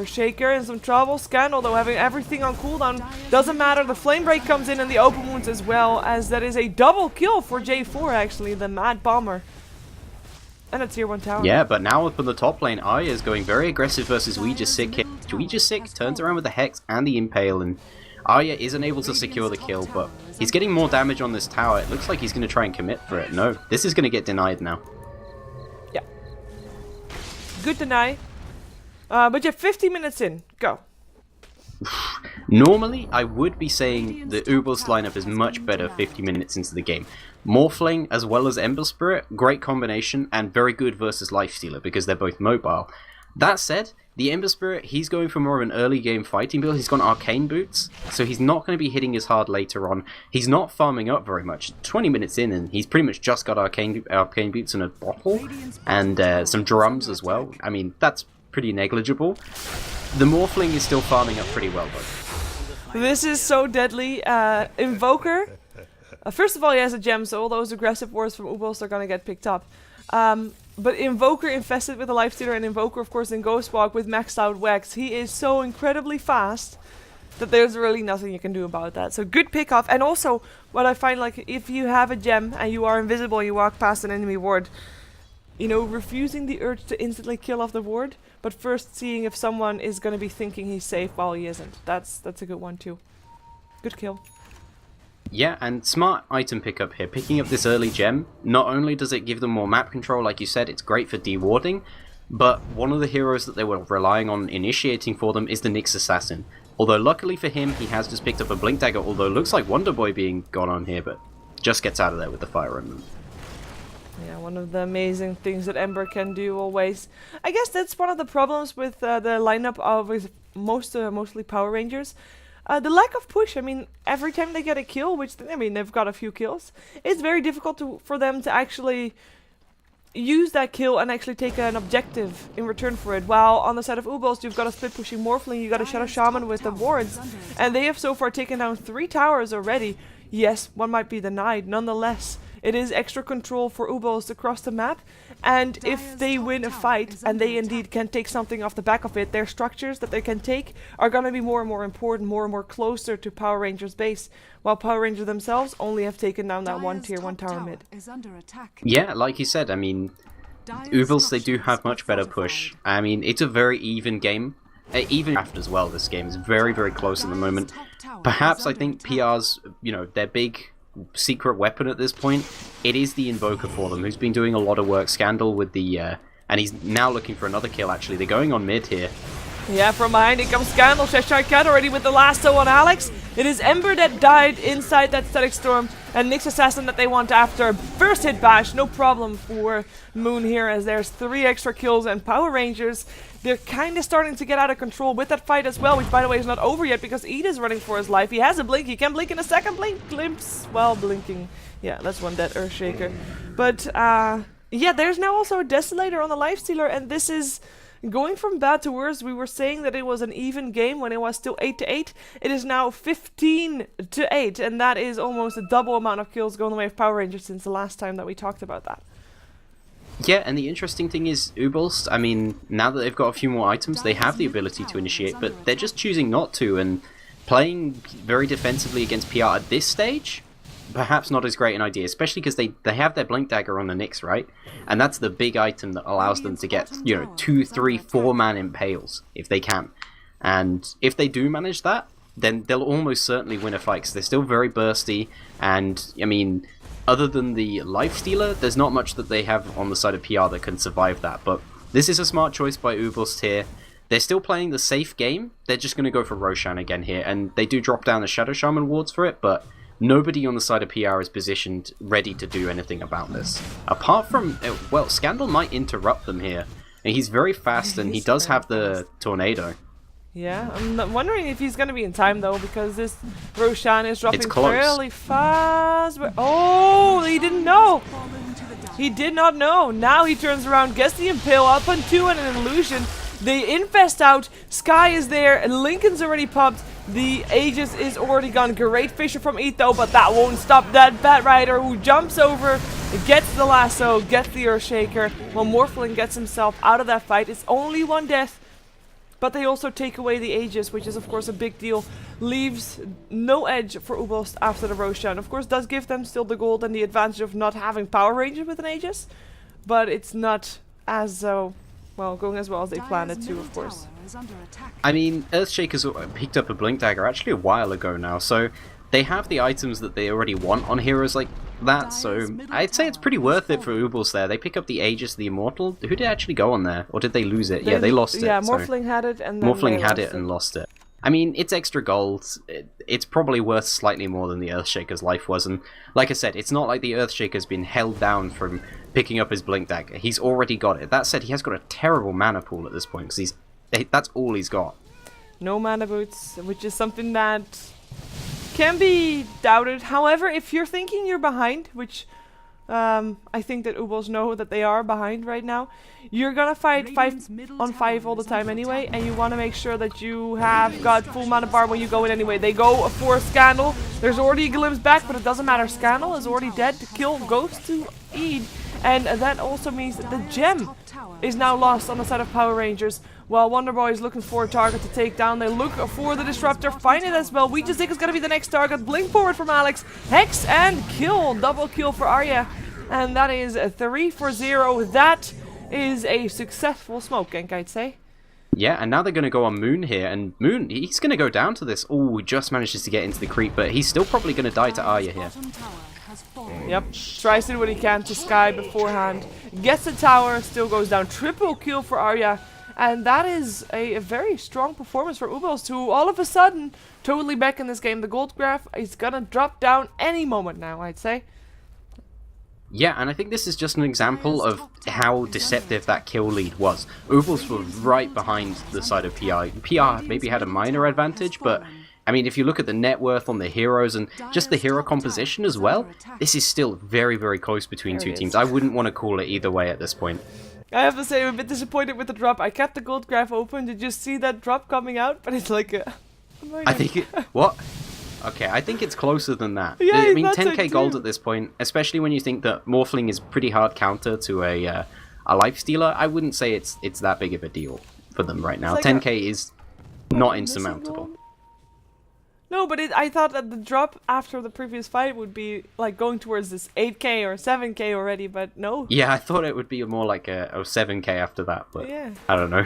Shaker in some trouble. Scandal, though, having everything on cooldown. Doesn't matter. The Flame Break comes in and the open wounds as well, as that is a double kill for J4, actually, the Mad Bomber. And a tier 1 tower. Yeah, but now up in the top lane, Arya is going very aggressive versus Ouija-Sick here. Ouija-Sick turns around with the Hex and the Impale, and Arya isn't able to secure the kill, but he's getting more damage on this tower. It looks like he's going to try and commit for it. No, this is going to get denied now. Yeah. Good deny. But yeah, 50 minutes in. Go. Normally, I would be saying the Uebelst lineup is much better 50 minutes into the game. Morphling as well as Ember Spirit, great combination, and very good versus Lifestealer because they're both mobile. That said, the Ember Spirit, he's going for more of an early game fighting build. He's got Arcane Boots, so he's not going to be hitting as hard later on. He's not farming up very much. 20 minutes in, and he's pretty much just got Arcane Boots in a bottle, and some drums as well. I mean, that's pretty negligible. The Morphling is still farming up pretty well, though. This is so deadly. Invoker. First of all, he has a gem, so all those aggressive wards from Uebelst are gonna get picked up. But Invoker infested with a Lifestealer, and Invoker, of course, in Ghostwalk with maxed out Wax. He is so incredibly fast that there's really nothing you can do about that. So good pick off. And also, what I find, like, if you have a gem and you are invisible, you walk past an enemy ward, you know, refusing the urge to instantly kill off the ward, but first seeing if someone is going to be thinking he's safe while he isn't. That's a good one too. Good kill. Yeah, and smart item pickup here. Picking up this early gem, not only does it give them more map control, like you said, it's great for dewarding, but one of the heroes that they were relying on initiating for them is the Nyx Assassin. Although luckily for him, he has just picked up a Blink Dagger, although it looks like Wonder Boy being gone on here, but just gets out of there with the Fire Remnant. Yeah, one of the amazing things that Ember can do always. I guess that's one of the problems with the lineup of mostly Power Rangers. The lack of push. I mean, every time they get a kill, which, I mean, they've got a few kills, it's very difficult for them to actually use that kill and actually take an objective in return for it. While on the side of Uebelst, you've got a split pushing Morphling, you've got a Shadow Shaman with the wards, and they have so far taken down 3 towers already. Yes, one might be denied, nonetheless. It is extra control for Uebelst across the map, and if they win a fight, and they indeed can take something off the back of it, their structures that they can take are going to be more and more important, more and more closer to Power Rangers base, while Power Rangers themselves only have taken down that one tier 1 tower mid. Yeah, like you said, I mean, Uebelst, they do have much better push. I mean, it's a very even game. Even draft as well, this game is very, very close at the moment. Perhaps I think PR's, you know, their big secret weapon at this point, it is the Invoker for them, who's been doing a lot of work. Scandal with the, and he's now looking for another kill, actually. They're going on mid here. Yeah, from behind it comes Scandal. Cheshire Cat already with the lasso on Alex. It is Ember that died inside that Static Storm, and Nyx Assassin that they want after. First hit bash, no problem for Moon here, as there's 3 extra kills, and Power Rangers, they're kind of starting to get out of control with that fight as well, which by the way is not over yet because Ed is running for his life. He has a blink, he can blink in a second, blink, glimpse, while blinking. Yeah, that's one dead Earthshaker. But yeah, there's now also a Desolator on the Lifestealer, and this is going from bad to worse. We were saying that it was an even game when it was still 8-8. It is now 15-8, and that is almost a double amount of kills going the way of Power Rangers since the last time that we talked about that. Yeah, and the interesting thing is, Uebelst, I mean, now that they've got a few more items, they have the ability to initiate, but they're just choosing not to, and playing very defensively against PR at this stage, perhaps not as great an idea, especially because they have their Blink Dagger on the Nyx, right? And that's the big item that allows them to get, you know, 2, 3, 4-man impales, if they can. And if they do manage that, then they'll almost certainly win a fight, because they're still very bursty, and, I mean, other than the Lifestealer, there's not much that they have on the side of PR that can survive that, but this is a smart choice by Uebelst here. they're still playing the safe game. They're just going to go for Roshan again here, and they do drop down the Shadow Shaman wards for it, but nobody on the side of PR is positioned ready to do anything about this. Apart from, well, Scandal might interrupt them here, and he's very fast, and he does have the Tornado. Yeah, I'm wondering if he's gonna be in time though, because this Roshan is dropping close. fairly fast. Oh, he didn't know. He did not know. Now he turns around, gets the Impale up on 2 and an Illusion. The Infest out. Sky is there. And Lincoln's already popped. The Aegis is already gone. Great Fisher from Etho, but that won't stop that Bat Rider who jumps over, gets the lasso, gets the Earthshaker, while Morphling gets himself out of that fight. It's only 1 death. But they also take away the Aegis, which is of course a big deal. Leaves no edge for Uebelst after the Roshan. Of course does give them still the gold and the advantage of not having Power Ranger with an Aegis. But it's not as, well, going as well as they planned it to, of course. I mean, Earthshaker's picked up a Blink Dagger actually a while ago now, so they have the items that they already want on heroes like that, so I'd say it's pretty worth it for Uebelst there. They pick up the Aegis, the Immortal. Who did actually go on there? Or did they lose it? Yeah, they lost it. Yeah, Morphling had it and then Morphling had it and lost it. I mean, it's extra gold. It's probably worth slightly more than the Earthshaker's life was, and like I said, it's not like the Earthshaker's been held down from picking up his Blink Dagger. He's already got it. That said, he has got a terrible mana pool at this point, because that's all he's got. No mana boots, which is something that can be doubted. However, if you're thinking you're behind, which I think that Uebelst know that they are behind right now, you're gonna fight 5 on 5 all the time anyway, and you want to make sure that you have got full mana bar when you go in anyway. They go for Scandal. There's already a Glimpse back, but it doesn't matter. Scandal is already dead. To kill goes to Eid, and that also means that the gem is now lost on the side of Power Rangers. While Wonderboy is looking for a target to take down, they look for the Disruptor, find it as well. We just think it's gonna be the next target. Blink forward from Alex, Hex and kill, double kill for Arya, and that is a 3 for 0. That is a successful smoke gank, I'd say. Yeah, and now they're going to go on Moon here, and Moon, he's going to go down to this. Oh, he just manages to get into the creep, but he's still probably going to die to Arya here. Yep, tries to do what he can to Sky beforehand. Gets the tower, still goes down. Triple kill for Arya. And that is a very strong performance from Uebelst, who all of a sudden, totally back in this game. The gold graph is going to drop down any moment now, I'd say. Yeah, and I think this is just an example of how deceptive that kill lead was. Uebelst was right behind the side of PR. PR maybe had a minor advantage, but I mean, if you look at the net worth on the heroes and just the hero composition as well, this is still very, very close between two teams. I wouldn't want to call it either way at this point. I have to say, I'm a bit disappointed with the drop. I kept the gold graph open to just see that drop coming out, but it's like a... I think it... What? Okay, I think it's closer than that. Yeah, I mean, that's 10k it gold too. at this point, especially when you think that Morphling is pretty hard counter to a life stealer. I wouldn't say it's that big of a deal for them right now. Like 10k is not insurmountable. No, but I thought that the drop after the previous fight would be like going towards this 8k or 7k already, but no. Yeah, I thought it would be more like a 7k after that, but yeah. I don't know.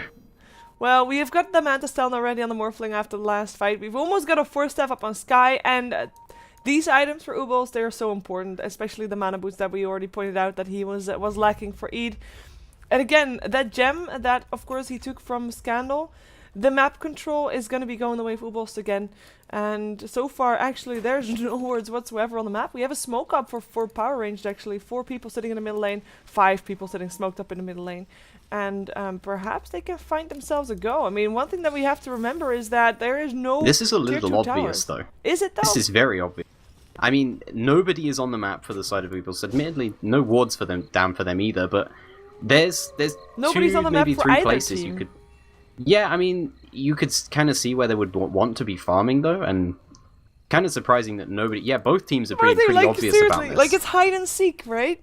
Well, we have got the Manta Stone already on the Morphling after the last fight. We've almost got a 4-step up on Sky, and these items for Uebelst, they are so important, especially the mana boots that we already pointed out that he was lacking for Eid. And again, that gem that, of course, he took from Scandal, the map control is going to be going the way of Uebelst again. And so far, actually, there's no wards whatsoever on the map. We have a smoke up for Power Ranged, actually. 4 people sitting in the middle lane, 5 people sitting smoked up in the middle lane. And perhaps they can find themselves a go. I mean, one thing that we have to remember is that there is no This is a tier little 2 obvious, towers. though. Is it, though? This is very obvious. I mean, nobody is on the map for the side of Uebelst. Admittedly, no wards for them down for them either, but there's Nobody's two, on the map maybe for 3 either places team. you could... Yeah, I mean, you could kind of see where they would want to be farming, though, and kind of surprising that nobody... Yeah, both teams are being pretty obvious about this. Like, it's hide and seek, right?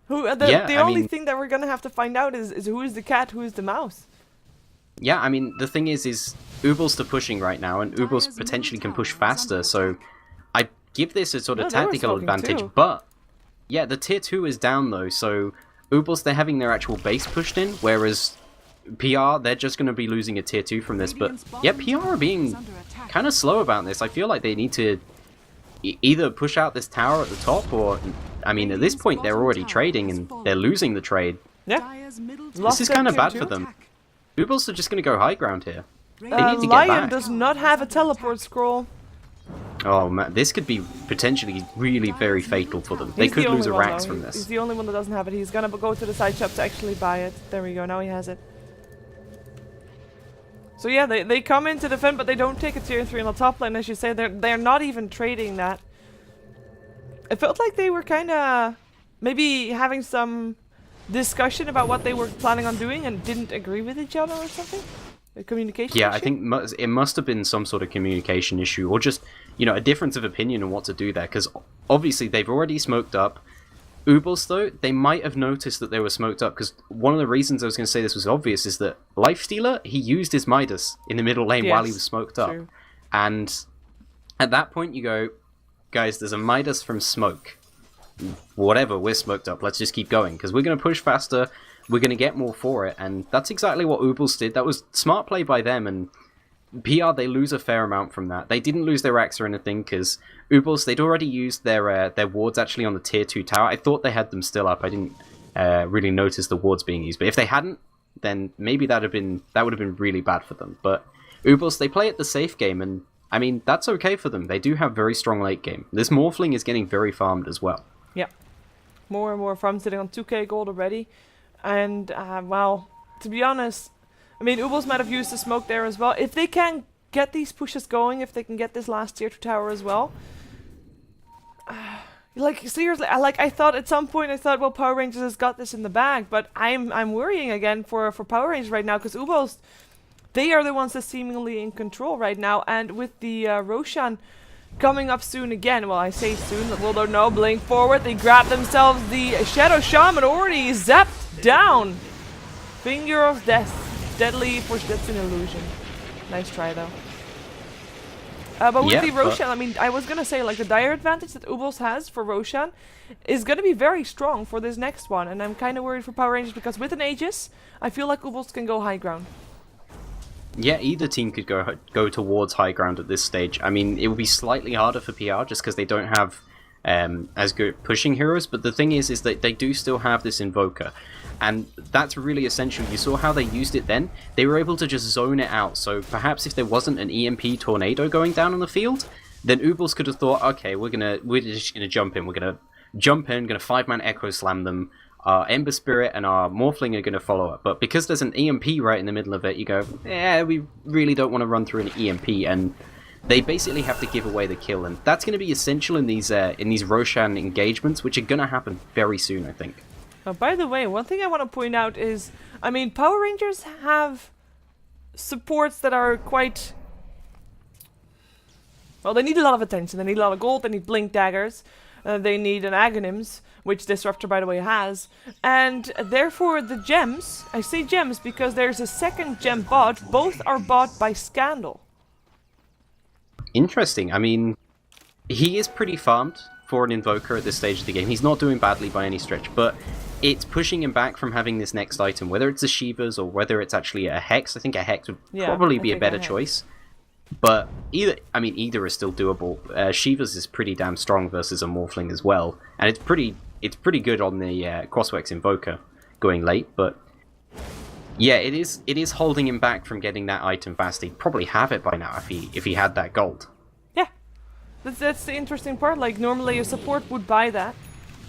The only mean, thing that we're gonna have to find out is who is the cat, who is the mouse. Yeah, I mean, the thing is Uebelst are pushing right now, and Uebelst potentially can push faster, so I give this a sort of tactical advantage, too. but yeah, the tier 2 is down though, so Uebelst, they're having their actual base pushed in, whereas PR, they're just going to be losing a tier 2 from this, but yeah, PR are being kind of slow about this. I feel like they need to either push out this tower at the top, or, I mean, at this point, they're already trading, and they're losing the trade. Yeah. This is kind of bad for them. Uebelst are just going to go high ground here. They need to get Lion back. does not have a teleport scroll. Oh man, this could be potentially really very fatal for them. They He's could the lose only a one, Rax though. from this. He's the only one that doesn't have it. He's gonna go to the side shop to actually buy it. There we go, now he has it. So yeah, they come in to defend, but they don't take a tier 3 on the top lane, as you say. They're not even trading that. It felt like they were kinda maybe having some discussion about what they were planning on doing and didn't agree with each other or something? A communication Yeah, issue? I think it must have been some sort of communication issue, or just, you know, a difference of opinion on what to do there, because obviously they've already smoked up. Uebelst, though, they might have noticed that they were smoked up, because one of the reasons I was going to say this was obvious is that Lifestealer, he used his Midas in the middle lane while he was smoked up. True. And at that point you go, guys, there's a Midas from smoke. Whatever, we're smoked up, let's just keep going, because we're going to push faster, we're going to get more for it, and that's exactly what Uebelst did. That was smart play by them, and PR, they lose a fair amount from that. They didn't lose their Axe or anything, because Uebelst, they'd already used their wards actually on the tier 2 tower. I thought they had them still up. I didn't really notice the wards being used, but if they hadn't, then maybe that would have been really bad for them. But Uebelst, they play it the safe game, and I mean, that's okay for them. They do have very strong late game. This Morphling is getting very farmed as well. Yeah. More and more farms sitting on 2k gold already. And, well, to be honest, I mean, Uebelst might have used the smoke there as well. If they can get these pushes going, if they can get this last tier 2 tower as well. Like, seriously, I thought at some point, well, Power Rangers has got this in the bag. But I'm worrying again for Power Rangers right now, because Uebelst, they are the ones that's seemingly in control right now. And with the Roshan coming up soon again, well, I say soon, well, don't know, blink forward, they grab themselves the Shadow Shaman, already zapped down. Finger of Death, deadly, for that's an illusion. Nice try, though. But with the Roshan, I mean, I was gonna say, like, the dire advantage that Uebelst has for Roshan is gonna be very strong for this next one, and I'm kind of worried for Power Rangers, because with an Aegis, I feel like Uebelst can go high ground. Yeah, either team could go towards high ground at this stage. I mean, it would be slightly harder for PR just because they don't have as good pushing heroes, but the thing is that they do still have this Invoker, and that's really essential. You saw how they used it then. They were able to just zone it out, so perhaps if there wasn't an EMP tornado going down on the field, then Uebelst could have thought, okay, we're just gonna jump in, gonna 5-man Echo Slam them. Our Ember Spirit and our Morphling are going to follow up, but because there's an EMP right in the middle of it, you go, yeah, we really don't want to run through an EMP, and they basically have to give away the kill, and that's going to be essential in these Roshan engagements, which are going to happen very soon, I think. Oh, by the way, one thing I want to point out is, I mean, Power Rangers have supports that are quite... Well, they need a lot of attention. They need a lot of gold, they need blink daggers, they need an Aghanims, which Disruptor, by the way, has. And therefore, the gems, I say gems because there's a second gem bought. Both are bought by Scandal. Interesting. I mean, he is pretty farmed for an Invoker at this stage of the game. He's not doing badly by any stretch, but it's pushing him back from having this next item, whether it's a Shiva's or whether it's actually a Hex. I think a Hex would probably be a better choice. But either is still doable. Shiva's is pretty damn strong versus a Morphling as well, and it's pretty good on the Crosswex Invoker going late. But yeah, it is holding him back from getting that item fast. He'd probably have it by now if he had that gold. Yeah, that's the interesting part. Like, normally a support would buy that.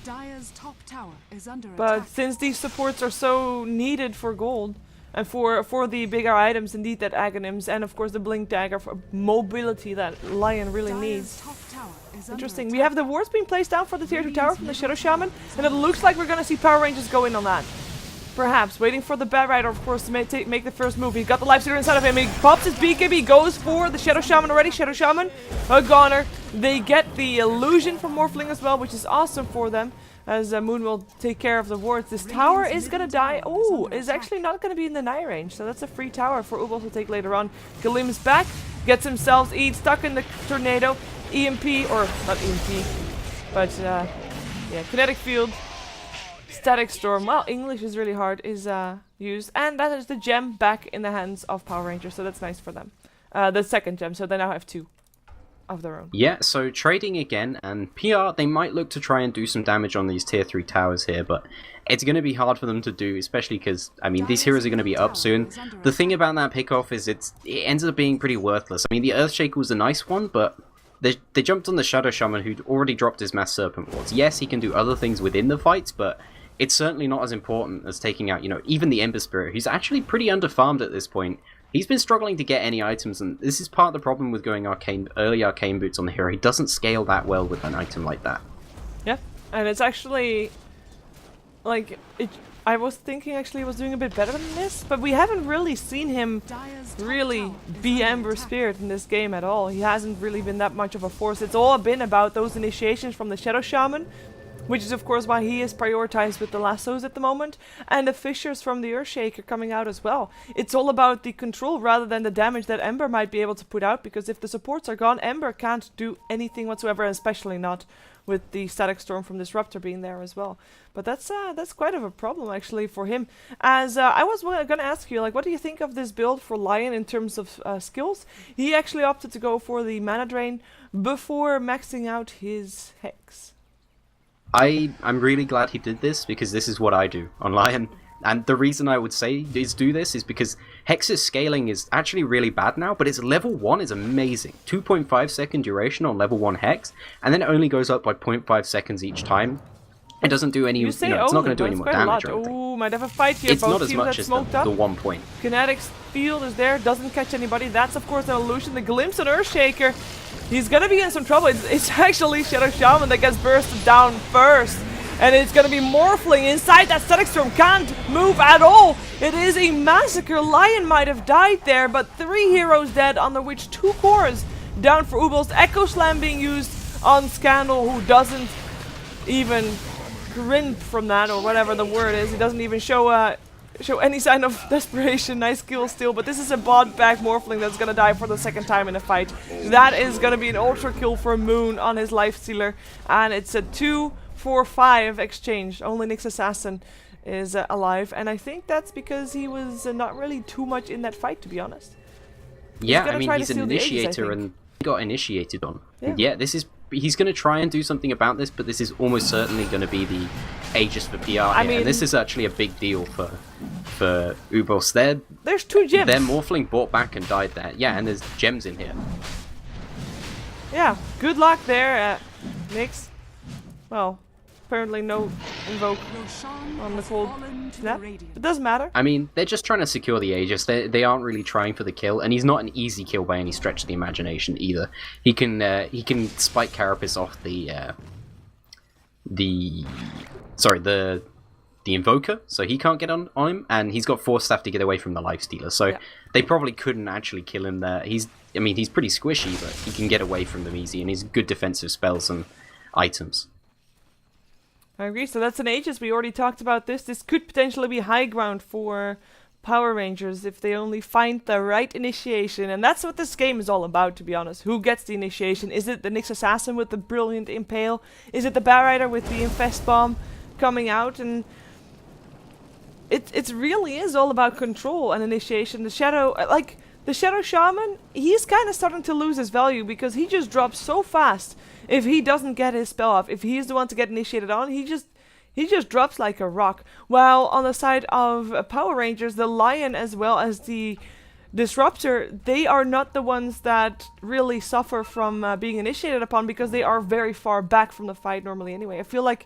Dire's top tower is under but attack. Since these supports are so needed for gold, and for the bigger items, indeed, that Aghanims, and of course the Blink Dagger for mobility that Lion really needs. Interesting. We have the wards being placed down for the tier 2 tower from the Shadow Shaman, and it looks like we're gonna see Power Rangers go in on that. Perhaps. Waiting for the Bat Rider, of course, to make the first move. He's got the Lifestealer inside of him. He pops his beacon, he goes for the Shadow Shaman already. Shadow Shaman, a goner. They get the illusion from Morphling as well, which is awesome for them, as Moon will take care of the wards. This tower is gonna die. Oh, is actually not gonna be in the nigh range, so that's a free tower for Uebelst to take later on. Galim's back, gets himself stuck in the tornado. EMP, or not EMP, but yeah, Kinetic Field, Static Storm. Well, English is really hard, is used, and that is the gem back in the hands of Power Rangers, so that's nice for them. The second gem, so they now have 2. of their own. Yeah, so trading again, and PR, they might look to try and do some damage on these tier 3 towers here, but it's going to be hard for them to do, especially because, I mean, these heroes are going to be up soon. The thing about that pickoff is it ends up being pretty worthless. I mean, the Earthshaker was a nice one, but they jumped on the Shadow Shaman who'd already dropped his Mass Serpent Wards. Yes, he can do other things within the fights, but it's certainly not as important as taking out, you know, even the Ember Spirit, who's actually pretty underfarmed at this point. He's been struggling to get any items, and this is part of the problem with going early Arcane Boots on the hero. He doesn't scale that well with an item like that. Yeah, and it's actually, like, I was thinking actually he was doing a bit better than this, but we haven't really seen him really be Ember Spirit in this game at all. He hasn't really been that much of a force. It's all been about those initiations from the Shadow Shaman, which is of course why he is prioritized with the lassos at the moment, and the fissures from the Earthshaker coming out as well. It's all about the control rather than the damage that Ember might be able to put out, because if the supports are gone, Ember can't do anything whatsoever, especially not with the Static Storm from Disruptor being there as well. But that's quite of a problem actually for him. As I was going to ask you, like, what do you think of this build for Lion in terms of skills? He actually opted to go for the mana drain before maxing out his Hex. I'm really glad he did this, because this is what I do on Lion. And the reason I would say is do this is because Hex's scaling is actually really bad now, but its level 1 is amazing. 2.5 second duration on level 1 Hex, and then it only goes up by 0.5 seconds each time. It doesn't do any, it's not going to do any more damage or anything. Oh, might have a fight here. It's Both not as teams much have as smoked the up. 1 point. Kinetics field is there, doesn't catch anybody. That's of course an illusion. The glimpse on Earthshaker. He's gonna be in some trouble. It's actually Shadow Shaman that gets bursted down first. And it's gonna be Morphling inside that Static Storm. Can't move at all. It is a massacre. Lion might have died there, but 3 heroes dead, under which 2 cores down for Uebelst. Echo Slam being used on Scandal, who doesn't even grin from that, or whatever the word is. He doesn't even show any sign of desperation. Nice kill still, but this is a bot back Morphling that's gonna die for the 2nd time in a fight. That is gonna be an ultra kill for Moon on his Lifestealer, and it's a 2-4-5 exchange. Only Nyx Assassin is alive, and I think that's because he was not really too much in that fight, to be honest. Yeah, I mean, he's an initiator and he got initiated on. Yeah, he's going to try and do something about this, but this is almost certainly going to be the Aegis for PR here. And this is actually a big deal for Uebelst. There's 2 gems. Their Morphling bought back and died there. Yeah, and there's gems in here. Yeah, good luck there, Nyx. Well, apparently no invoke on the cold snap. It doesn't matter. I mean, they're just trying to secure the Aegis. They aren't really trying for the kill, and he's not an easy kill by any stretch of the imagination either. He can spike Carapace off the Invoker, so he can't get on him, and he's got Force Staff to get away from the Lifestealer. So they probably couldn't actually kill him there. He's pretty squishy, but he can get away from them easy, and he's good defensive spells and items. I agree. So that's an Aegis. We already talked about this. This could potentially be high ground for Power Rangers if they only find the right initiation. And that's what this game is all about, to be honest. Who gets the initiation? Is it the Nyx Assassin with the brilliant Impale? Is it the Batrider with the Infest Bomb coming out? And it really is all about control and initiation. The Shadow Shaman, he's kind of starting to lose his value because he just drops so fast. If he doesn't get his spell off, if he's the one to get initiated on, he just drops like a rock. While on the side of Power Rangers, the Lion as well as the Disruptor, they are not the ones that really suffer from being initiated upon, because they are very far back from the fight normally anyway. I feel like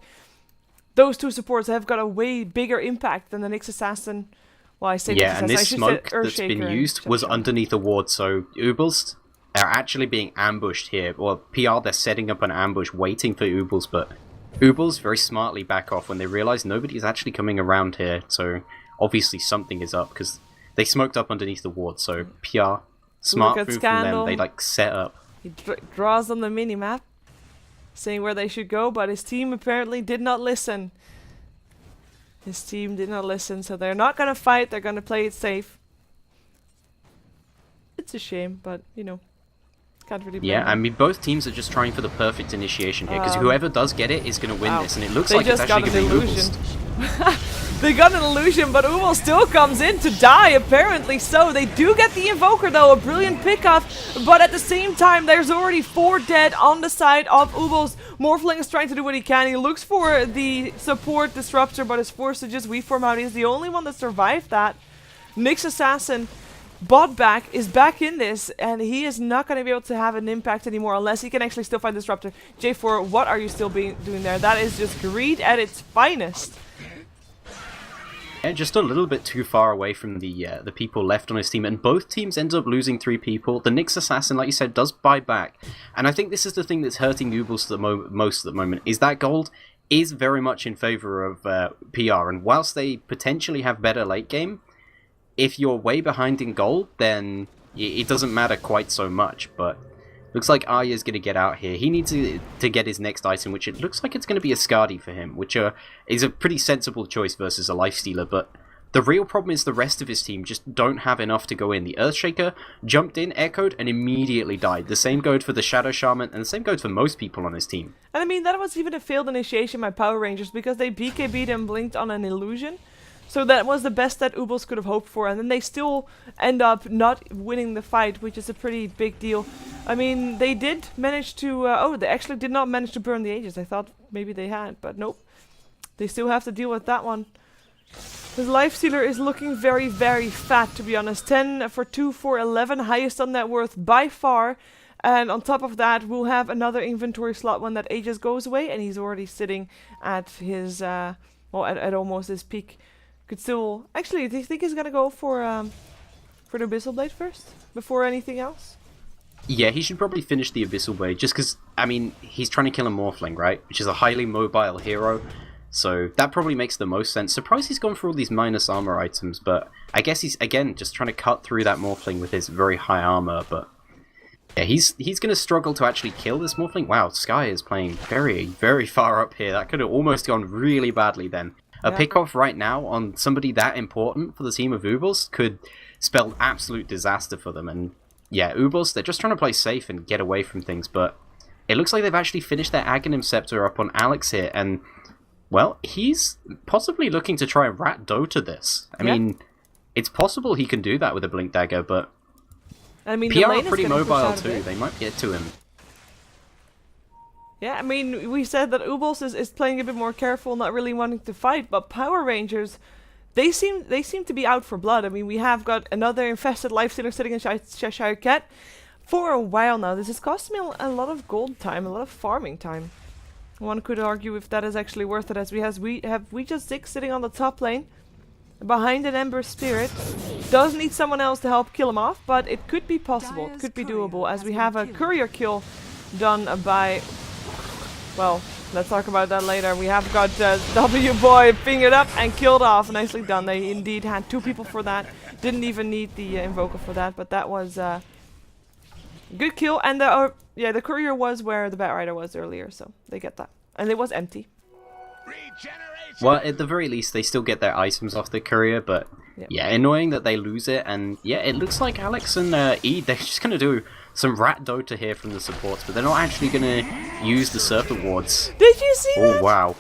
those 2 supports have got a way bigger impact than the Nyx Assassin. Well, I say yeah, and this smoke that's been used was underneath a ward, so Uebelst are actually being ambushed here. Well, PR, they're setting up an ambush waiting for Uebelst, but Uebelst very smartly back off when they realize nobody's actually coming around here, so obviously something is up, because they smoked up underneath the ward, so PR, smart move from them, they set up. He draws on the mini-map, saying where they should go, but his team apparently did not listen. His team did not listen, so they're not gonna fight, they're gonna play it safe. It's a shame, but, you know, can't really blame them. I mean, both teams are just trying for the perfect initiation here, because whoever does get it is going to win this, and it looks like it's just actually going to be illusion. They got an illusion, but Uebelst still comes in to die, apparently so. They do get the Invoker though, a brilliant pickup, but at the same time there's already 4 dead on the side of Uebelst. Morphling is trying to do what he can. He looks for the support disruptor, but is forced to just weave form out. He's the only one that survived that. Nyx Assassin, bot back, is back in this, and he is not going to be able to have an impact anymore unless he can actually still find disruptor. J4, what are you still doing there? That is just greed at its finest. Yeah, just a little bit too far away from the people left on his team, and both teams end up losing 3 people. The Nyx Assassin, like you said, does buy back, and I think this is the thing that's hurting Uebelst most at the moment, is that gold is very much in favor of PR, and whilst they potentially have better late game, if you're way behind in gold, then it doesn't matter quite so much, but looks like Arya's going to get out here. He needs to get his next item, which it looks like it's going to be a Skadi for him, which is a pretty sensible choice versus a Lifestealer, but the real problem is the rest of his team just don't have enough to go in. The Earthshaker jumped in, echoed, and immediately died. The same goes for the Shadow Shaman, and the same goes for most people on his team. And I mean, that was even a failed initiation by Power Rangers, because they BKB'd and blinked on an illusion. So that was the best that Uebelst could have hoped for, and then they still end up not winning the fight, which is a pretty big deal. I mean, they did manage to... oh, they actually did not manage to burn the Aegis. I thought maybe they had, but nope. They still have to deal with that one. His Lifestealer is looking very, very fat, to be honest. 10 for 2 for 11, highest on net worth by far. And on top of that, we'll have another inventory slot when that Aegis goes away, and he's already sitting at his... well, at almost his peak. Could still... Actually, do you think he's gonna go for the Abyssal Blade first? Before anything else? Yeah, he should probably finish the Abyssal Blade, just because, I mean, he's trying to kill a Morphling, right? Which is a highly mobile hero, so that probably makes the most sense. Surprised he's gone for all these minus armor items, but I guess he's, again, just trying to cut through that Morphling with his very high armor, but... Yeah, he's going to struggle to actually kill this Morphling. Wow, Sky is playing very, very far up here. That could have almost gone really badly then. A pick-off right now on somebody that important for the team of Uebelst could spell absolute disaster for them. And yeah, Uebelst, they're just trying to play safe and get away from things, but it looks like they've actually finished their Aghanim Scepter up on Alex here, and, well, he's possibly looking to try and rat Dota this. I mean, it's possible he can do that with a Blink Dagger, but I mean, PR are pretty mobile too. They might get to him. Yeah, I mean, we said that Uebelst is playing a bit more careful, not really wanting to fight, but Power Rangers, they seem to be out for blood. I mean, we have got another infested Lifestealer sitting in Cheshire Cat for a while now. This has cost me a lot of gold time, a lot of farming time. One could argue if that is actually worth it, as we have just 6 sitting on the top lane, behind an Ember Spirit. Does need someone else to help kill him off, but it could be possible, it could be doable, as we have a courier kill done by... Well, let's talk about that later. We have got W-Boy fingered up and killed off. Nicely done. They indeed had 2 people for that. Didn't even need the Invoker for that, but that was good kill. And the courier was where the Batrider was earlier, so they get that. And it was empty. Well, at the very least, they still get their items off the courier, but yeah, annoying that they lose it. And yeah, it looks like Alex and E, they're just going to do some rat Dota here from the supports, but they're not actually going to use the Surf Awards. Did you see that? Oh, wow.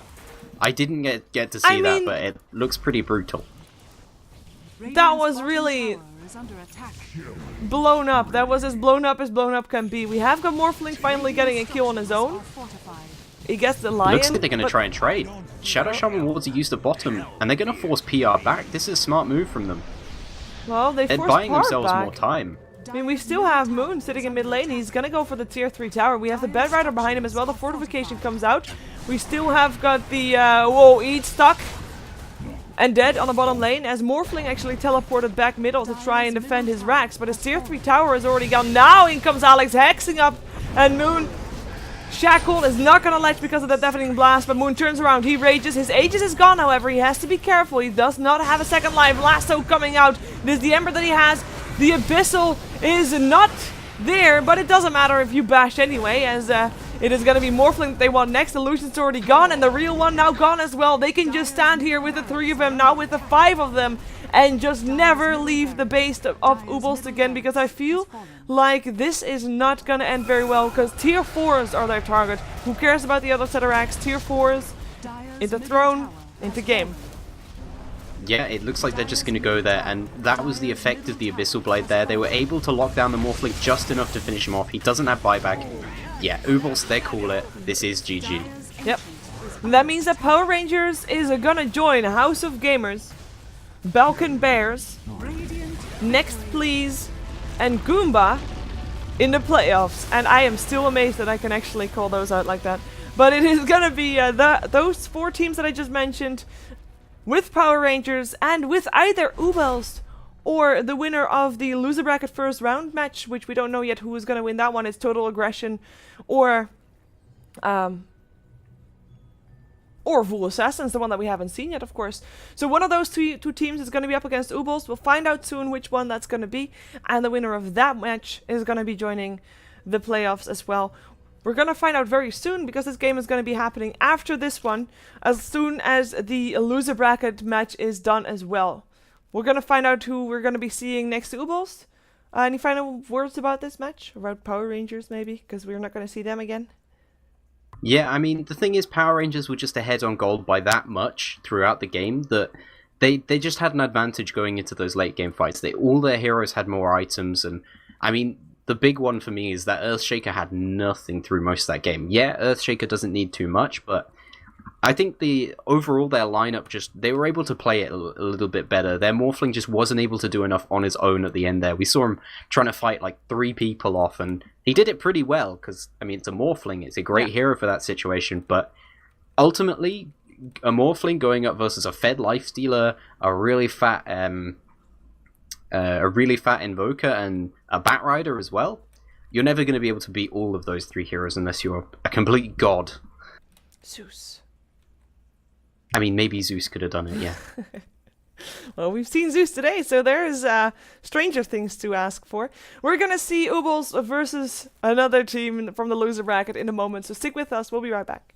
I didn't get to see that, but it looks pretty brutal. That was really blown up. That was as blown up can be. We have got Morphling finally getting a kill on his own. He gets the lion. Looks like they're going to try and trade. Shadow Shaman Wards are used at bottom, and they're going to force PR back. This is a smart move from them. Well, they're buying themselves back. more time. I mean, we still have Moon sitting in mid lane. He's going to go for the tier 3 tower. We have the Batrider behind him as well. The fortification comes out. We still have got the Eat stuck and dead on the bottom lane, as Morphling actually teleported back middle to try and defend his racks. But his tier 3 tower is already gone. Now in comes Alex, hexing up, and Moon... Shackle is not gonna ledge because of that deafening blast, but Moon turns around, he rages, his Aegis is gone, however, he has to be careful, he does not have a second life, Lasso coming out, it is the Ember that he has, the Abyssal is not there, but it doesn't matter if you bash anyway, as it is gonna be Morphling that they want next, Illusion's already gone, and the real one now gone as well. They can just stand here with the 3 of them, now with the 5 of them, and just never leave the base of Uebelst again, because I feel like this is not gonna end very well, because tier 4s are their target. Who cares about the other set of racks? Tier 4s, into throne, into game. Yeah, it looks like they're just going to go there, and that was the effect of the Abyssal Blade there. They were able to lock down the Morphling just enough to finish him off. He doesn't have buyback. Yeah, Uebelst, they call it. This is GG. Yep. And that means that Power Rangers is gonna join House of Gamers, Balkan Bears, Next Please, and Goomba in the playoffs. And I am still amazed that I can actually call those out like that. But it is gonna be those 4 teams that I just mentioned, with Power Rangers, and with either Uebelst or the winner of the loser bracket first round match, which we don't know yet who is going to win that one. It's Total Aggression or Vool Assassins, the one that we haven't seen yet, of course. So one of those two teams is going to be up against Uebelst. We'll find out soon which one that's going to be, and the winner of that match is going to be joining the playoffs as well. We're going to find out very soon, because this game is going to be happening after this one, as soon as the loser bracket match is done as well. We're going to find out who we're going to be seeing next to Uebelst. Any final words about this match? About Power Rangers, maybe? Because we're not going to see them again. Yeah, I mean, the thing is, Power Rangers were just ahead on gold by that much throughout the game that they just had an advantage going into those late game fights. All their heroes had more items, and I mean, the big one for me is that Earthshaker had nothing through most of that game. Yeah, Earthshaker doesn't need too much, but I think overall their lineup they were able to play it a little bit better. Their Morphling just wasn't able to do enough on his own at the end there. We saw him trying to fight like 3 people off, and he did it pretty well, because, I mean, it's a Morphling. It's a great hero for that situation, but ultimately, a Morphling going up versus a Fed Lifestealer, a really fat Invoker, and a Batrider as well, you're never going to be able to beat all of those 3 heroes unless you're a complete god. Zeus. I mean, maybe Zeus could have done it, yeah. Well, we've seen Zeus today, so there's stranger things to ask for. We're going to see Uebelst versus another team from the loser bracket in a moment, so stick with us. We'll be right back.